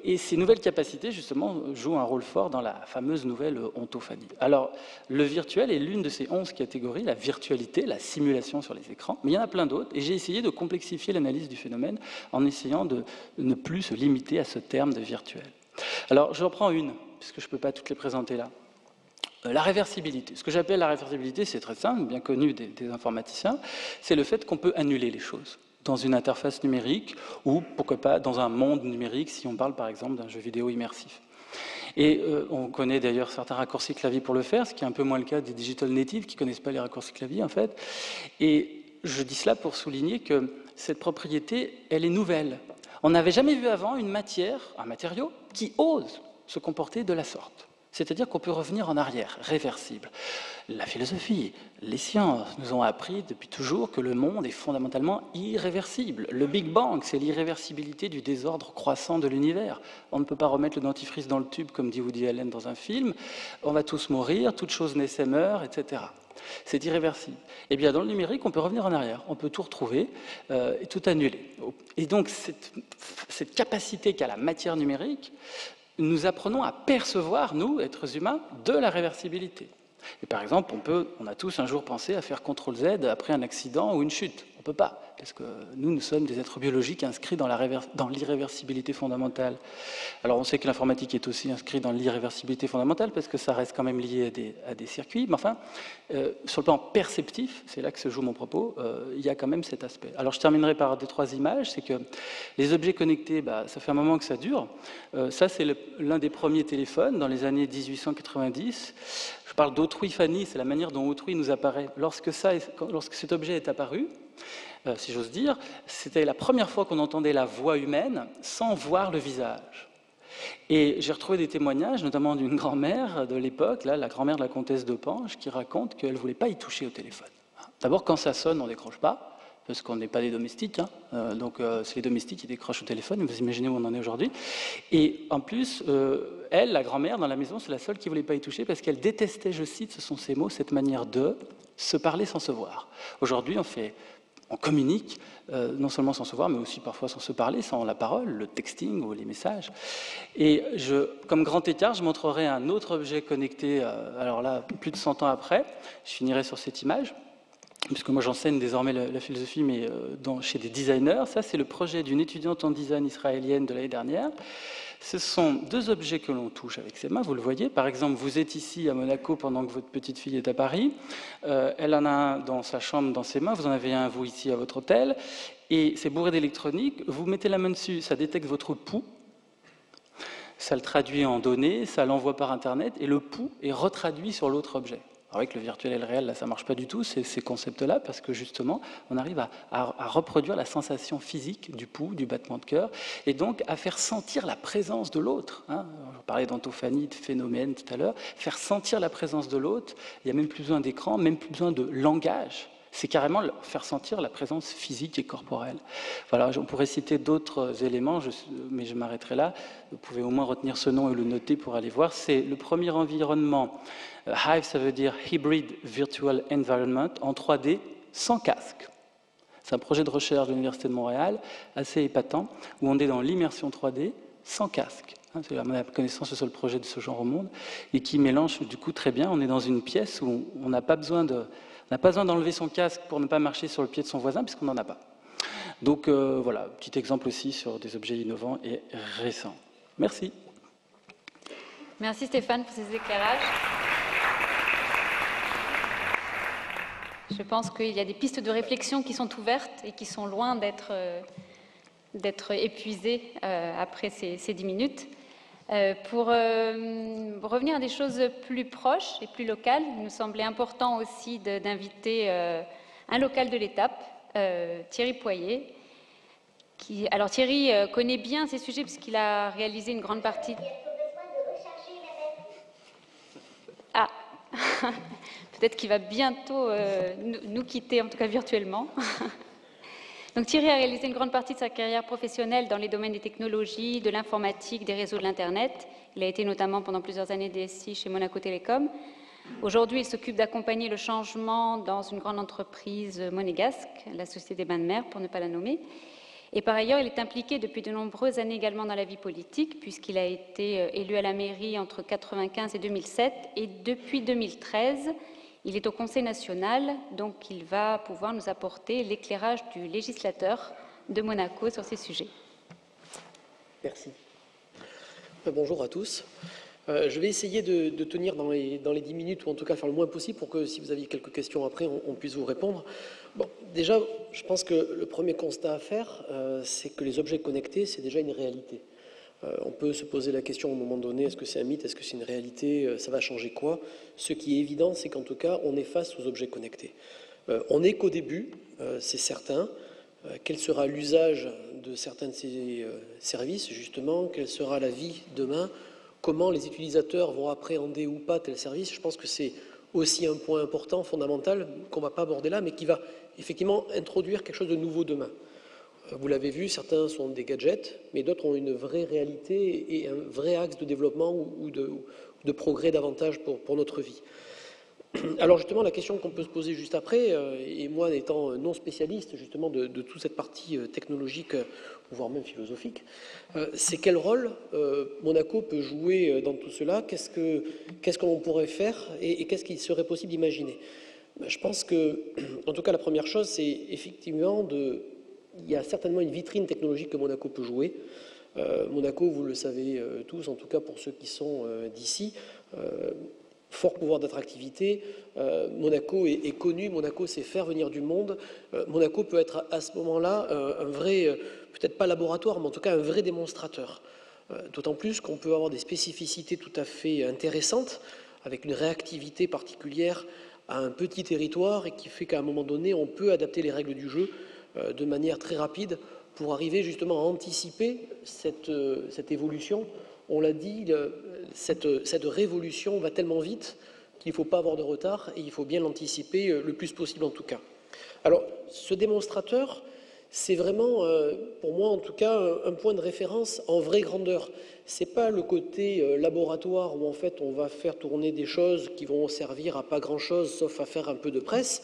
et ces nouvelles capacités, justement, jouent un rôle fort dans la fameuse nouvelle ontophanie. Alors, le virtuel est l'une de ces 11 catégories, la virtualité, la simulation sur les écrans, mais il y en a plein d'autres, et j'ai essayé de complexifier l'analyse du phénomène en essayant de ne plus se limiter à ce terme de virtuel. Alors, je reprends une, puisque je ne peux pas toutes les présenter là. La réversibilité. Ce que j'appelle la réversibilité, c'est très simple, bien connu des informaticiens, c'est le fait qu'on peut annuler les choses dans une interface numérique ou, pourquoi pas, dans un monde numérique, si on parle par exemple d'un jeu vidéo immersif. Et on connaît d'ailleurs certains raccourcis clavier pour le faire, ce qui est un peu moins le cas des digital natives qui ne connaissent pas les raccourcis clavier en fait. Et je dis cela pour souligner que cette propriété, elle est nouvelle. On n'avait jamais vu avant une matière, un matériau, qui ose se comporter de la sorte. C'est-à-dire qu'on peut revenir en arrière, réversible. La philosophie, les sciences nous ont appris depuis toujours que le monde est fondamentalement irréversible. Le Big Bang, c'est l'irréversibilité du désordre croissant de l'univers. On ne peut pas remettre le dentifrice dans le tube, comme dit Woody Allen dans un film. On va tous mourir, toute chose naissait, meurt, etc. C'est irréversible. Eh bien, dans le numérique, on peut revenir en arrière, on peut tout retrouver et tout annuler. Et donc, cette capacité qu'a la matière numérique, nous apprenons à percevoir, nous, êtres humains, de la réversibilité. Et par exemple, on a tous un jour pensé à faire CTRL-Z après un accident ou une chute. On ne peut pas, parce que nous sommes des êtres biologiques inscrits dans l'irréversibilité fondamentale. Alors on sait que l'informatique est aussi inscrite dans l'irréversibilité fondamentale, parce que ça reste quand même lié à des circuits, mais enfin, sur le plan perceptif, c'est là que se joue mon propos, il y a quand même cet aspect. Alors je terminerai par 2-3 images, c'est que les objets connectés, ça fait un moment que ça dure. Ça c'est l'un des premiers téléphones, dans les années 1890. Je parle d'autruiphanie, c'est la manière dont autrui nous apparaît. Lorsque cet objet est apparu, si j'ose dire, c'était la première fois qu'on entendait la voix humaine sans voir le visage. Et j'ai retrouvé des témoignages, notamment d'une grand-mère de l'époque, la grand-mère de la comtesse de Pange, qui raconte qu'elle ne voulait pas y toucher au téléphone. D'abord, quand ça sonne, on ne décroche pas, parce qu'on n'est pas des domestiques, donc c'est les domestiques qui décrochent au téléphone, vous imaginez où on en est aujourd'hui. Et en plus, elle, la grand-mère, dans la maison, c'est la seule qui ne voulait pas y toucher, parce qu'elle détestait, je cite, ce sont ses mots, cette manière de se parler sans se voir. Aujourd'hui, on fait on communique, non seulement sans se voir, mais aussi parfois sans se parler, sans la parole, le texting ou les messages. Et comme grand écart, je montrerai un autre objet connecté, alors là, plus de 100 ans après, je finirai sur cette image, puisque moi j'enseigne désormais la philosophie, mais chez des designers. Ça, c'est le projet d'une étudiante en design israélienne de l'année dernière. Ce sont deux objets que l'on touche avec ses mains, vous le voyez. Par exemple, vous êtes ici à Monaco pendant que votre petite fille est à Paris. Elle en a un dans sa chambre, dans ses mains. Vous en avez un, vous, ici à votre hôtel. Et c'est bourré d'électronique. Vous mettez la main dessus, ça détecte votre pouls. Ça le traduit en données, ça l'envoie par Internet. Et le pouls est retraduit sur l'autre objet. Alors avec le virtuel et le réel, là, ça ne marche pas du tout, ces concepts-là, parce que justement, on arrive à reproduire la sensation physique du pouls, du battement de cœur, et donc à faire sentir la présence de l'autre. Hein. Je parlais d'antophanie, de phénomène tout à l'heure. Faire sentir la présence de l'autre, il n'y a même plus besoin d'écran, même plus besoin de langage. C'est carrément faire sentir la présence physique et corporelle. Voilà, on pourrait citer d'autres éléments, mais je m'arrêterai là. Vous pouvez au moins retenir ce nom et le noter pour aller voir. C'est le premier environnement. Hive, ça veut dire Hybrid Virtual Environment, en 3D, sans casque. C'est un projet de recherche de l'Université de Montréal, assez épatant, où on est dans l'immersion 3D, sans casque. C'est à ma connaissance le seul projet de ce genre au monde, et qui mélange du coup très bien. On est dans une pièce où on n'a pas besoin d'enlever son casque pour ne pas marcher sur le pied de son voisin, puisqu'on n'en a pas. Donc voilà, petit exemple aussi sur des objets innovants et récents. Merci. Merci Stéphane pour ces éclairages. Je pense qu'il y a des pistes de réflexion qui sont ouvertes et qui sont loin d'être épuisées après ces 10 minutes. Pour revenir à des choses plus proches et plus locales, il nous semblait important aussi d'inviter un local de l'étape, Thierry Poyer. Alors Thierry connaît bien ces sujets puisqu'il a réalisé une grande partie... Ah peut-être qu'il va bientôt nous quitter, en tout cas virtuellement. Donc Thierry a réalisé une grande partie de sa carrière professionnelle dans les domaines des technologies, de l'informatique, des réseaux de l'Internet. Il a été notamment pendant plusieurs années DSI chez Monaco Télécom. Aujourd'hui, il s'occupe d'accompagner le changement dans une grande entreprise monégasque, la Société des Bains de Mer, pour ne pas la nommer. Et par ailleurs, il est impliqué depuis de nombreuses années également dans la vie politique, puisqu'il a été élu à la mairie entre 1995 et 2007, et depuis 2013, il est au Conseil national, donc il va pouvoir nous apporter l'éclairage du législateur de Monaco sur ces sujets. Merci. Bonjour à tous. Je vais essayer de tenir dans les 10 minutes, ou en tout cas faire le moins possible pour que si vous aviez quelques questions après, on puisse vous répondre. Bon, déjà, je pense que le premier constat à faire, c'est que les objets connectés, c'est déjà une réalité. On peut se poser la question à un moment donné, est-ce que c'est un mythe, est-ce que c'est une réalité, ça va changer quoi? Ce qui est évident, c'est qu'en tout cas, on est face aux objets connectés. On n'est qu'au début, c'est certain. Quel sera l'usage de certains de ces services, justement? Quelle sera la vie demain? Comment les utilisateurs vont appréhender ou pas tel service? Je pense que c'est aussi un point important, fondamental, qu'on ne va pas aborder là, mais qui va effectivement introduire quelque chose de nouveau demain. Vous l'avez vu, certains sont des gadgets, mais d'autres ont une vraie réalité et un vrai axe de développement ou de progrès davantage pour notre vie. Alors justement, la question qu'on peut se poser juste après, et moi étant non spécialiste justement de toute cette partie technologique, voire même philosophique, c'est quel rôle Monaco peut jouer dans tout cela, qu'est-ce qu'on pourrait faire et qu'est-ce qu'il serait possible d'imaginer. Je pense que, en tout cas, la première chose, c'est effectivement il y a certainement une vitrine technologique que Monaco peut jouer. Monaco, vous le savez tous, en tout cas pour ceux qui sont d'ici, fort pouvoir d'attractivité. Monaco est connu, Monaco sait faire venir du monde. Monaco peut être à ce moment-là un vrai, peut-être pas laboratoire, mais en tout cas un vrai démonstrateur. D'autant plus qu'on peut avoir des spécificités tout à fait intéressantes, avec une réactivité particulière à un petit territoire et qui fait qu'à un moment donné, on peut adapter les règles du jeu de manière très rapide pour arriver justement à anticiper cette évolution. On l'a dit, cette révolution va tellement vite qu'il ne faut pas avoir de retard et il faut bien l'anticiper le plus possible en tout cas. Alors, ce démonstrateur, c'est vraiment, pour moi en tout cas, un point de référence en vraie grandeur. Ce n'est pas le côté laboratoire où en fait on va faire tourner des choses qui vont servir à pas grand-chose sauf à faire un peu de presse,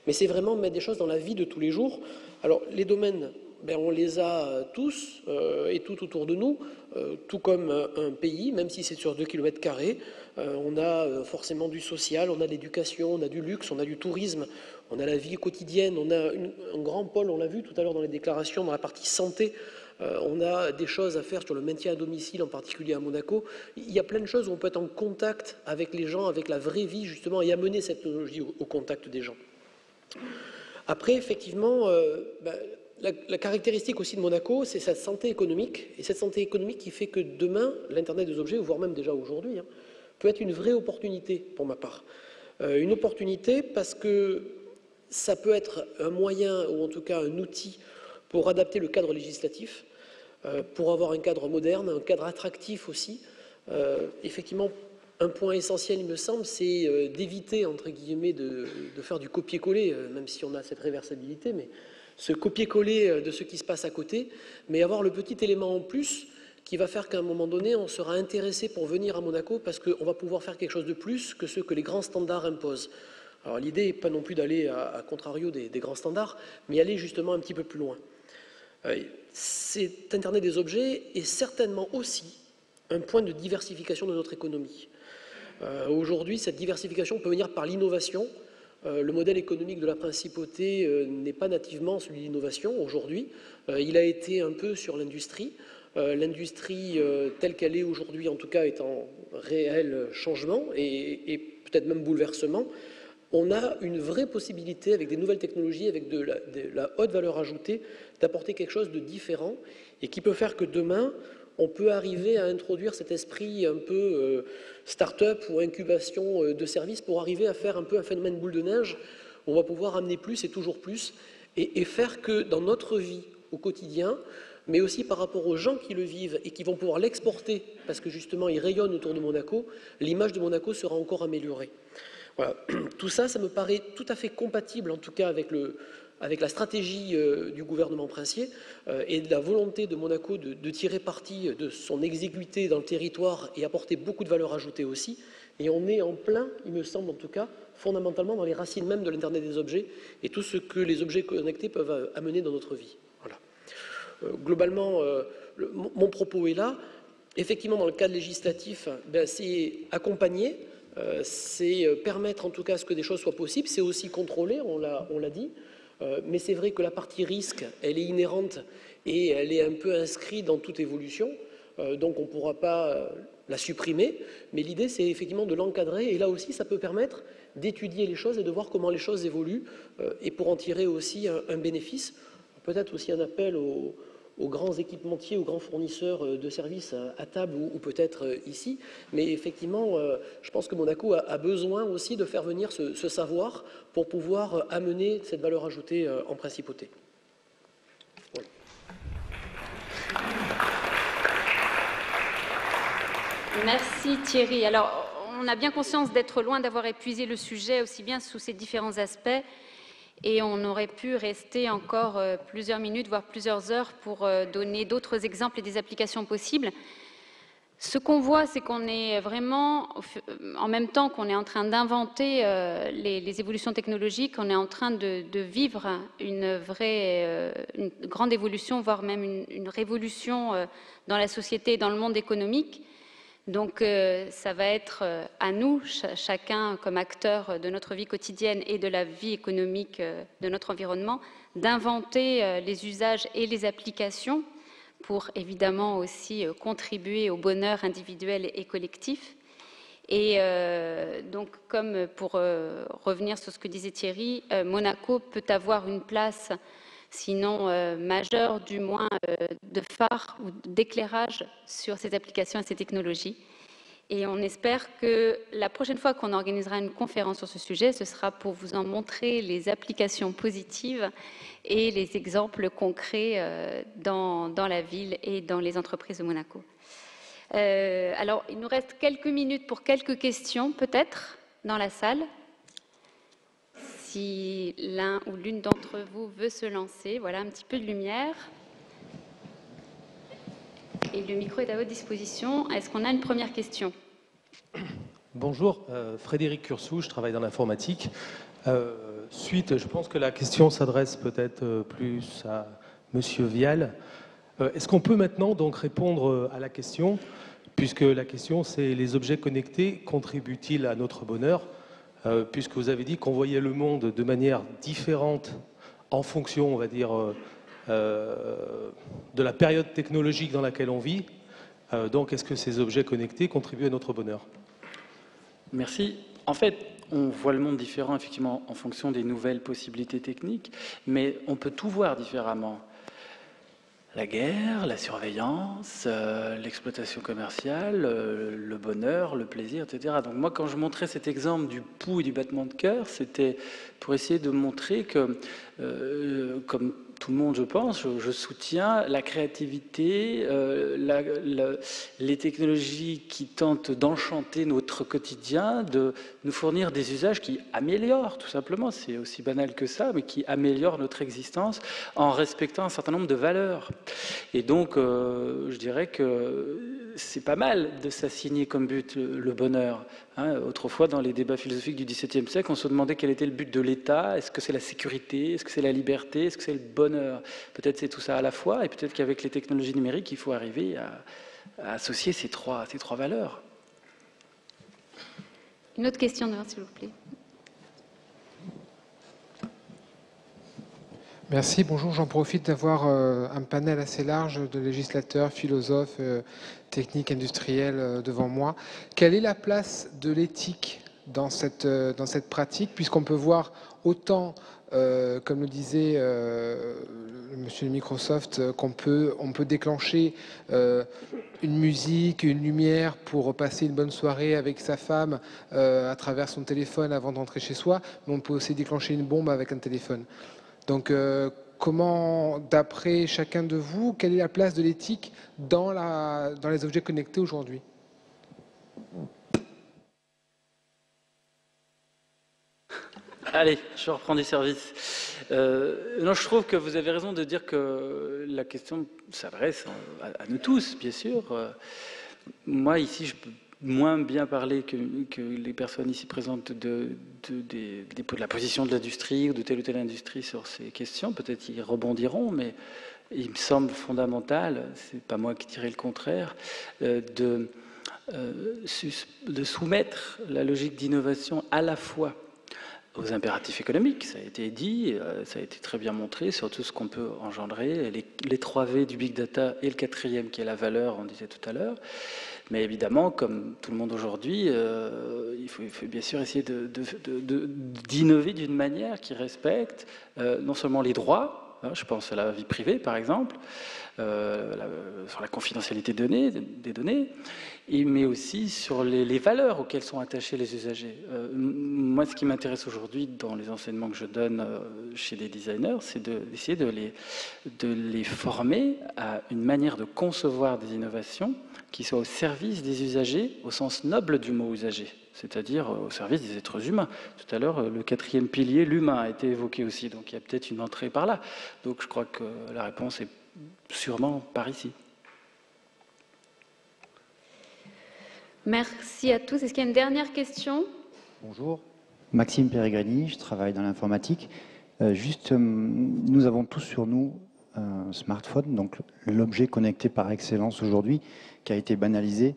mais c'est vraiment mettre des choses dans la vie de tous les jours. Alors, les domaines, ben, on les a tous et tout autour de nous, tout comme un pays, même si c'est sur 2 km². On a forcément du social, on a de l'éducation, on a du luxe, on a du tourisme, on a la vie quotidienne, on a un grand pôle, on l'a vu tout à l'heure dans les déclarations, dans la partie santé. On a des choses à faire sur le maintien à domicile, en particulier à Monaco. Il y a plein de choses où on peut être en contact avec les gens, avec la vraie vie, justement, et amener cette technologie au contact des gens. Après, effectivement, la caractéristique aussi de Monaco, c'est sa santé économique. Et cette santé économique qui fait que demain, l'Internet des objets, voire même déjà aujourd'hui, peut être une vraie opportunité pour ma part. Une opportunité parce que ça peut être un moyen, ou en tout cas un outil, pour adapter le cadre législatif, pour avoir un cadre moderne, un cadre attractif aussi. Effectivement, un point essentiel, il me semble, c'est d'éviter, entre guillemets, de faire du copier-coller, même si on a cette réversibilité, mais ce copier-coller de ce qui se passe à côté, mais avoir le petit élément en plus qui va faire qu'à un moment donné, on sera intéressé pour venir à Monaco parce qu'on va pouvoir faire quelque chose de plus que ce que les grands standards imposent. Alors l'idée n'est pas non plus d'aller à contrario des grands standards, mais aller justement un petit peu plus loin. Cet Internet des objets est certainement aussi un point de diversification de notre économie. Aujourd'hui, cette diversification peut venir par l'innovation. Le modèle économique de la principauté n'est pas nativement celui de l'innovation aujourd'hui. Il a été un peu sur l'industrie. L'industrie telle qu'elle est aujourd'hui, en tout cas, est en réel changement et peut-être même bouleversement. On a une vraie possibilité, avec des nouvelles technologies, avec de la haute valeur ajoutée, d'apporter quelque chose de différent et qui peut faire que demain, on peut arriver à introduire cet esprit un peu start-up ou incubation de services pour arriver à faire un peu un phénomène boule de neige. On va pouvoir amener plus et toujours plus et faire que dans notre vie au quotidien, mais aussi par rapport aux gens qui le vivent et qui vont pouvoir l'exporter, parce que justement ils rayonnent autour de Monaco, l'image de Monaco sera encore améliorée. Voilà. Tout ça, ça me paraît tout à fait compatible, en tout cas avec la stratégie du gouvernement princier et de la volonté de Monaco de tirer parti de son exiguïté dans le territoire et apporter beaucoup de valeur ajoutée aussi. Et on est en plein, il me semble en tout cas, fondamentalement dans les racines même de l'Internet des objets et tout ce que les objets connectés peuvent amener dans notre vie. Voilà. Globalement, mon propos est là. Effectivement, dans le cadre législatif, c'est accompagner, c'est permettre en tout cas à ce que des choses soient possibles, c'est aussi contrôler, on l'a dit, mais c'est vrai que la partie risque, elle est inhérente et elle est un peu inscrite dans toute évolution, donc on ne pourra pas la supprimer, mais l'idée c'est effectivement de l'encadrer et là aussi ça peut permettre d'étudier les choses et de voir comment les choses évoluent et pour en tirer aussi un bénéfice, peut-être aussi un appel aux grands équipementiers, aux grands fournisseurs de services à table ou peut-être ici. Mais effectivement, je pense que Monaco a besoin aussi de faire venir ce savoir pour pouvoir amener cette valeur ajoutée en principauté. Voilà. Merci Thierry. Alors, on a bien conscience d'être loin d'avoir épuisé le sujet aussi bien sous ses différents aspects. Et on aurait pu rester encore plusieurs minutes, voire plusieurs heures pour donner d'autres exemples et des applications possibles. Ce qu'on voit, c'est qu'on est vraiment, en même temps qu'on est en train d'inventer les évolutions technologiques, on est en train de vivre une grande évolution, voire même une révolution dans la société et dans le monde économique. Donc ça va être à nous, chacun comme acteur de notre vie quotidienne et de la vie économique de notre environnement, d'inventer les usages et les applications pour évidemment aussi contribuer au bonheur individuel et collectif. Et donc comme pour revenir sur ce que disait Thierry, Monaco peut avoir une place sinon majeur, du moins de phare ou d'éclairage sur ces applications et ces technologies. Et on espère que la prochaine fois qu'on organisera une conférence sur ce sujet, ce sera pour vous en montrer les applications positives et les exemples concrets dans la ville et dans les entreprises de Monaco. Alors, il nous reste quelques minutes pour quelques questions, peut-être, dans la salle. Si l'un ou l'une d'entre vous veut se lancer, voilà un petit peu de lumière. Et le micro est à votre disposition. Est-ce qu'on a une première question ? Bonjour, Frédéric Cursou, je travaille dans l'informatique. Je pense que la question s'adresse peut-être plus à Monsieur Vial. Est-ce qu'on peut maintenant donc répondre à la question, puisque la question c'est les objets connectés contribuent-ils à notre bonheur, puisque vous avez dit qu'on voyait le monde de manière différente en fonction, on va dire, de la période technologique dans laquelle on vit. Donc est-ce que ces objets connectés contribuent à notre bonheur? Merci. En fait, on voit le monde différent, effectivement, en fonction des nouvelles possibilités techniques, mais on peut tout voir différemment. La guerre, la surveillance, l'exploitation commerciale, le bonheur, le plaisir, etc. Donc moi, quand je montrais cet exemple du pouls et du battement de cœur, c'était pour essayer de montrer que, comme tout le monde, je pense, je soutiens la créativité, les technologies qui tentent d'enchanter notre quotidien, de nous fournir des usages qui améliorent, tout simplement, c'est aussi banal que ça, mais qui améliorent notre existence en respectant un certain nombre de valeurs. Et donc, je dirais que c'est pas mal de s'assigner comme but le bonheur. Hein, autrefois, dans les débats philosophiques du XVIIe siècle, on se demandait quel était le but de l'État. Est-ce que c'est la sécurité? Est-ce que c'est la liberté? Est-ce que c'est le bonheur? Peut-être c'est tout ça à la fois, et peut-être qu'avec les technologies numériques, il faut arriver à associer ces trois valeurs. Une autre question, s'il vous plaît. Merci, bonjour. J'en profite d'avoir un panel assez large de législateurs, philosophes, techniques, industriels devant moi. Quelle est la place de l'éthique dans cette pratique, puisqu'on peut voir autant, comme le disait monsieur de Microsoft, qu'on peut déclencher une musique, une lumière pour passer une bonne soirée avec sa femme à travers son téléphone avant d'entrer chez soi, mais on peut aussi déclencher une bombe avec un téléphone. Donc, comment, d'après chacun de vous, quelle est la place de l'éthique dans les objets connectés aujourd'hui? Allez, je reprends du service. Non, je trouve que vous avez raison de dire que la question s'adresse à nous tous, bien sûr. Moi, ici, je peux moins bien parler que les personnes ici présentes de la position de l'industrie ou de telle industrie sur ces questions. Peut-être qu'ils rebondiront, mais il me semble fondamental, c'est pas moi qui dirais le contraire, de soumettre la logique d'innovation à la fois aux impératifs économiques, ça a été dit, ça a été très bien montré sur tout ce qu'on peut engendrer, les 3 V du big data et le 4e qui est la valeur, on disait tout à l'heure. Mais évidemment, comme tout le monde aujourd'hui, il faut bien sûr essayer d'innover d'une manière qui respecte non seulement les droits, hein, je pense à la vie privée par exemple, sur la confidentialité des données, mais aussi sur les valeurs auxquelles sont attachés les usagers. Moi, ce qui m'intéresse aujourd'hui dans les enseignements que je donne chez des designers, c'est d'essayer de les former à une manière de concevoir des innovations qui soit au service des usagers, au sens noble du mot usager, c'est-à-dire au service des êtres humains. Tout à l'heure, le 4e pilier, l'humain, a été évoqué aussi, donc il y a peut-être une entrée par là. Donc je crois que la réponse est sûrement par ici. Merci à tous. Est-ce qu'il y a une dernière question? Bonjour, Maxime Peregrini, je travaille dans l'informatique. Nous avons tous sur nous un smartphone, donc l'objet connecté par excellence aujourd'hui, qui a été banalisé.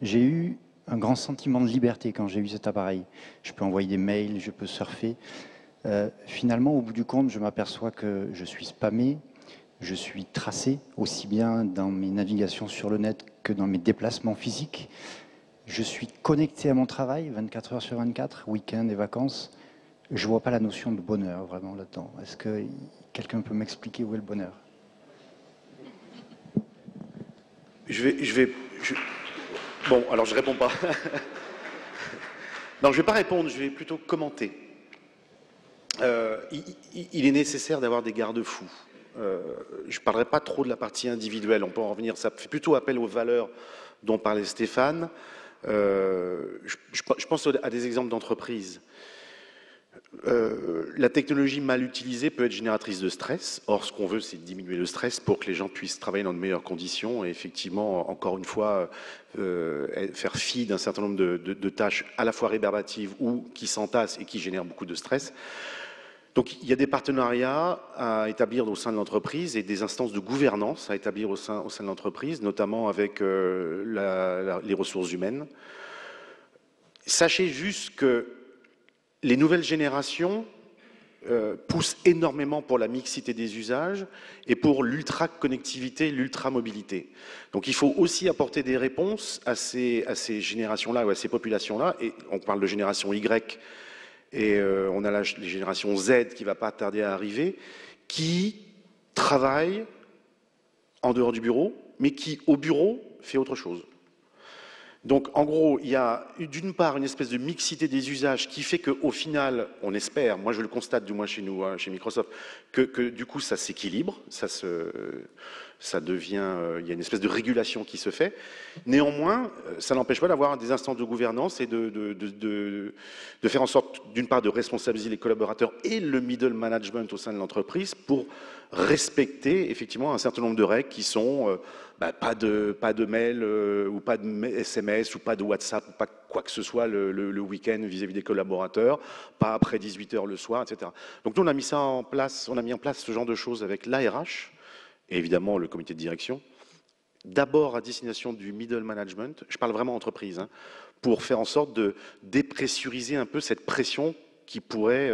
J'ai eu un grand sentiment de liberté quand j'ai eu cet appareil. Je peux envoyer des mails, je peux surfer. Finalement, au bout du compte, je m'aperçois que je suis spammé, je suis tracé, aussi bien dans mes navigations sur le net que dans mes déplacements physiques. Je suis connecté à mon travail, 24 heures sur 24, week-end et vacances. Je ne vois pas la notion de bonheur vraiment là-dedans. Est-ce que quelqu'un peut m'expliquer où est le bonheur? Bon, alors je réponds pas. Non, je vais pas répondre, je vais plutôt commenter. Il est nécessaire d'avoir des garde-fous. Je ne parlerai pas trop de la partie individuelle, on peut en revenir. Ça fait plutôt appel aux valeurs dont parlait Stéphane. Je pense à des exemples d'entreprises. La technologie mal utilisée peut être génératrice de stress. Or, ce qu'on veut, c'est diminuer le stress pour que les gens puissent travailler dans de meilleures conditions et effectivement, encore une fois, faire fi d'un certain nombre de tâches à la fois rébarbatives ou qui s'entassent et qui génèrent beaucoup de stress. Donc, il y a des partenariats à établir au sein de l'entreprise et des instances de gouvernance à établir au sein de l'entreprise, notamment avec les ressources humaines. Sachez juste que les nouvelles générations poussent énormément pour la mixité des usages et pour l'ultra-connectivité, l'ultra-mobilité. Donc il faut aussi apporter des réponses à ces générations-là ou à ces populations-là. Et on parle de génération Y et on a les générations Z qui ne va pas tarder à arriver, qui travaillent en dehors du bureau, mais qui, au bureau, fait autre chose. Donc, en gros, il y a d'une part une espèce de mixité des usages qui fait qu'au final, on espère, moi je le constate du moins chez nous, chez Microsoft, que du coup ça s'équilibre, ça devient, il y a une espèce de régulation qui se fait. Néanmoins, ça n'empêche pas d'avoir des instances de gouvernance et de faire en sorte, d'une part, de responsabiliser les collaborateurs et le middle management au sein de l'entreprise pour respecter effectivement un certain nombre de règles qui sont pas de mail ou pas de SMS ou pas de WhatsApp ou pas quoi que ce soit le week-end vis-à-vis des collaborateurs, pas après 18h le soir, etc. Donc nous on a mis ça en place, on a mis en place ce genre de choses avec l'ARH et évidemment le comité de direction. D'abord à destination du middle management, je parle vraiment entreprise, hein, pour faire en sorte de dépressuriser un peu cette pression qui pourrait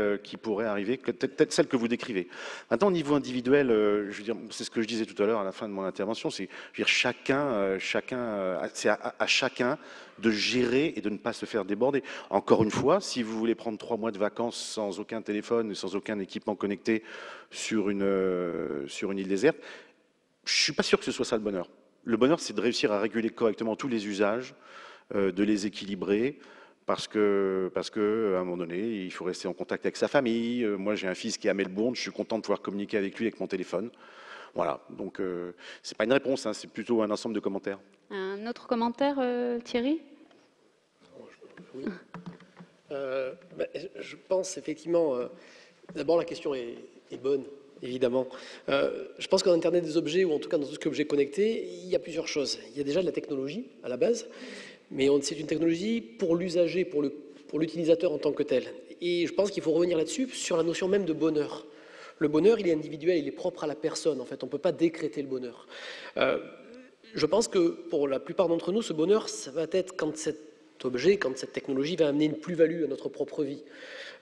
arriver, peut-être celle que vous décrivez. Maintenant, au niveau individuel, je veux dire, c'est ce que je disais tout à l'heure à la fin de mon intervention, c'est chacun, c'est à chacun de gérer et de ne pas se faire déborder. Encore une fois, si vous voulez prendre 3 mois de vacances sans aucun téléphone, sans aucun équipement connecté sur une île déserte, je suis pas sûr que ce soit ça le bonheur. Le bonheur, c'est de réussir à réguler correctement tous les usages, de les équilibrer. Parce que, à un moment donné, il faut rester en contact avec sa famille. Moi, j'ai un fils qui est à Melbourne, je suis content de pouvoir communiquer avec lui avec mon téléphone. Voilà, donc c'est pas une réponse, hein, c'est plutôt un ensemble de commentaires. Un autre commentaire, Thierry ? Oui. Je pense effectivement, d'abord la question est bonne, évidemment. Je pense qu'en Internet des objets, ou en tout cas dans tout ce qui est objet connecté, il y a plusieurs choses. Il y a déjà de la technologie à la base, mais c'est une technologie pour l'usager, pour l'utilisateur en tant que tel. Et je pense qu'il faut revenir là-dessus, sur la notion même de bonheur. Le bonheur, il est individuel, il est propre à la personne, en fait. On ne peut pas décréter le bonheur. Je pense que pour la plupart d'entre nous, ce bonheur, ça va être quand cet objet, quand cette technologie va amener une plus-value à notre propre vie.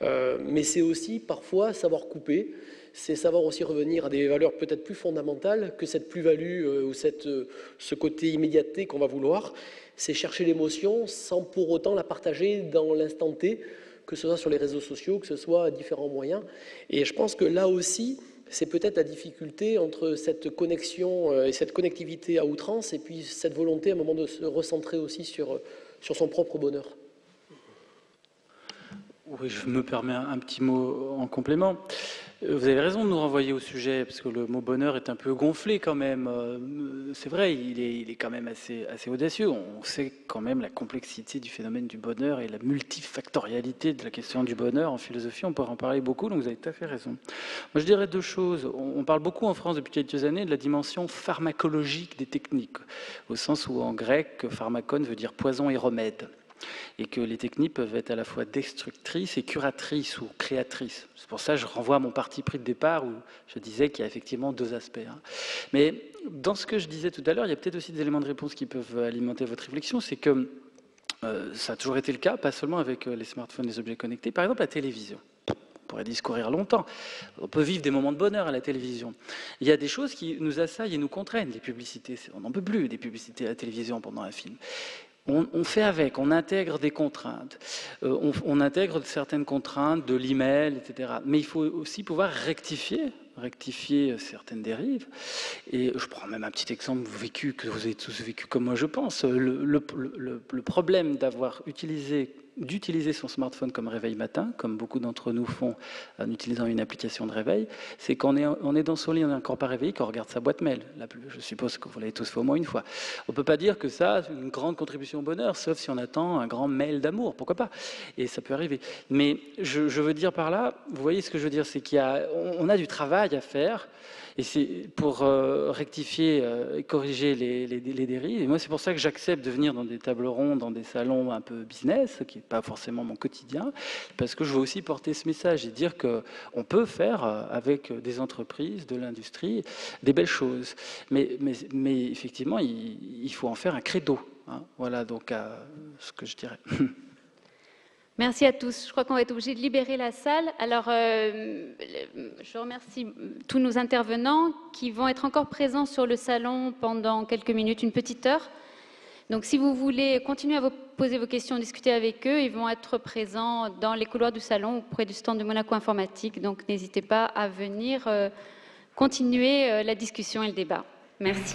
Mais c'est aussi parfois savoir couper, c'est savoir aussi revenir à des valeurs peut-être plus fondamentales que cette plus-value ou ce côté immédiateté qu'on va vouloir. C'est chercher l'émotion sans pour autant la partager dans l'instant T, que ce soit sur les réseaux sociaux, que ce soit à différents moyens. Et je pense que là aussi, c'est peut-être la difficulté entre cette connexion et cette connectivité à outrance et puis cette volonté à un moment de se recentrer aussi sur son propre bonheur. Oui, je me permets un petit mot en complément. Vous avez raison de nous renvoyer au sujet, parce que le mot bonheur est un peu gonflé quand même. C'est vrai, il est quand même assez audacieux. On sait quand même la complexité du phénomène du bonheur et la multifactorialité de la question du bonheur. En philosophie, on pourrait en parler beaucoup, donc vous avez tout à fait raison. Moi, je dirais 2 choses. On parle beaucoup en France depuis quelques années de la dimension pharmacologique des techniques, au sens où en grec, pharmakon veut dire poison et remède. Et que les techniques peuvent être à la fois destructrices et curatrices ou créatrices. C'est pour ça que je renvoie à mon parti pris de départ où je disais qu'il y a effectivement 2 aspects. Mais dans ce que je disais tout à l'heure, il y a peut-être aussi des éléments de réponse qui peuvent alimenter votre réflexion. C'est que ça a toujours été le cas, pas seulement avec les smartphones, les objets connectés. Par exemple, la télévision. On pourrait discourir longtemps. On peut vivre des moments de bonheur à la télévision. Il y a des choses qui nous assaillent et nous contraignent. Les publicités, on n'en peut plus des publicités à la télévision pendant un film. On fait avec, on intègre des contraintes, on intègre certaines contraintes de l'email, etc. Mais il faut aussi pouvoir rectifier certaines dérives. Et je prends même un petit exemple vécu, que vous avez tous vécu comme moi je pense. Le problème d'avoir utilisé d'utiliser son smartphone comme réveil matin, comme beaucoup d'entre nous font en utilisant une application de réveil, c'est qu'on est dans son lit, on n'est encore pas réveillé, qu'on regarde sa boîte mail. Je suppose que vous l'avez tous fait au moins une fois. On ne peut pas dire que ça, c'est une grande contribution au bonheur, sauf si on attend un grand mail d'amour, pourquoi pas. Et ça peut arriver. Mais je veux dire par là, vous voyez ce que je veux dire, c'est qu'on a du travail à faire, et c'est pour rectifier et corriger les dérives. Et moi, c'est pour ça que j'accepte de venir dans des tables rondes, dans des salons un peu business, qui n'est pas forcément mon quotidien, parce que je veux aussi porter ce message et dire qu'on peut faire, avec des entreprises, de l'industrie, des belles choses. Mais effectivement, il faut en faire un credo. Hein. Voilà donc ce que je dirais. Merci à tous. Je crois qu'on va être obligé de libérer la salle. Alors, je remercie tous nos intervenants qui vont être encore présents sur le salon pendant quelques minutes, une petite heure. Donc, si vous voulez continuer à vous poser vos questions, discuter avec eux, ils vont être présents dans les couloirs du salon, auprès du stand de Monaco Informatique. Donc, n'hésitez pas à venir continuer la discussion et le débat. Merci.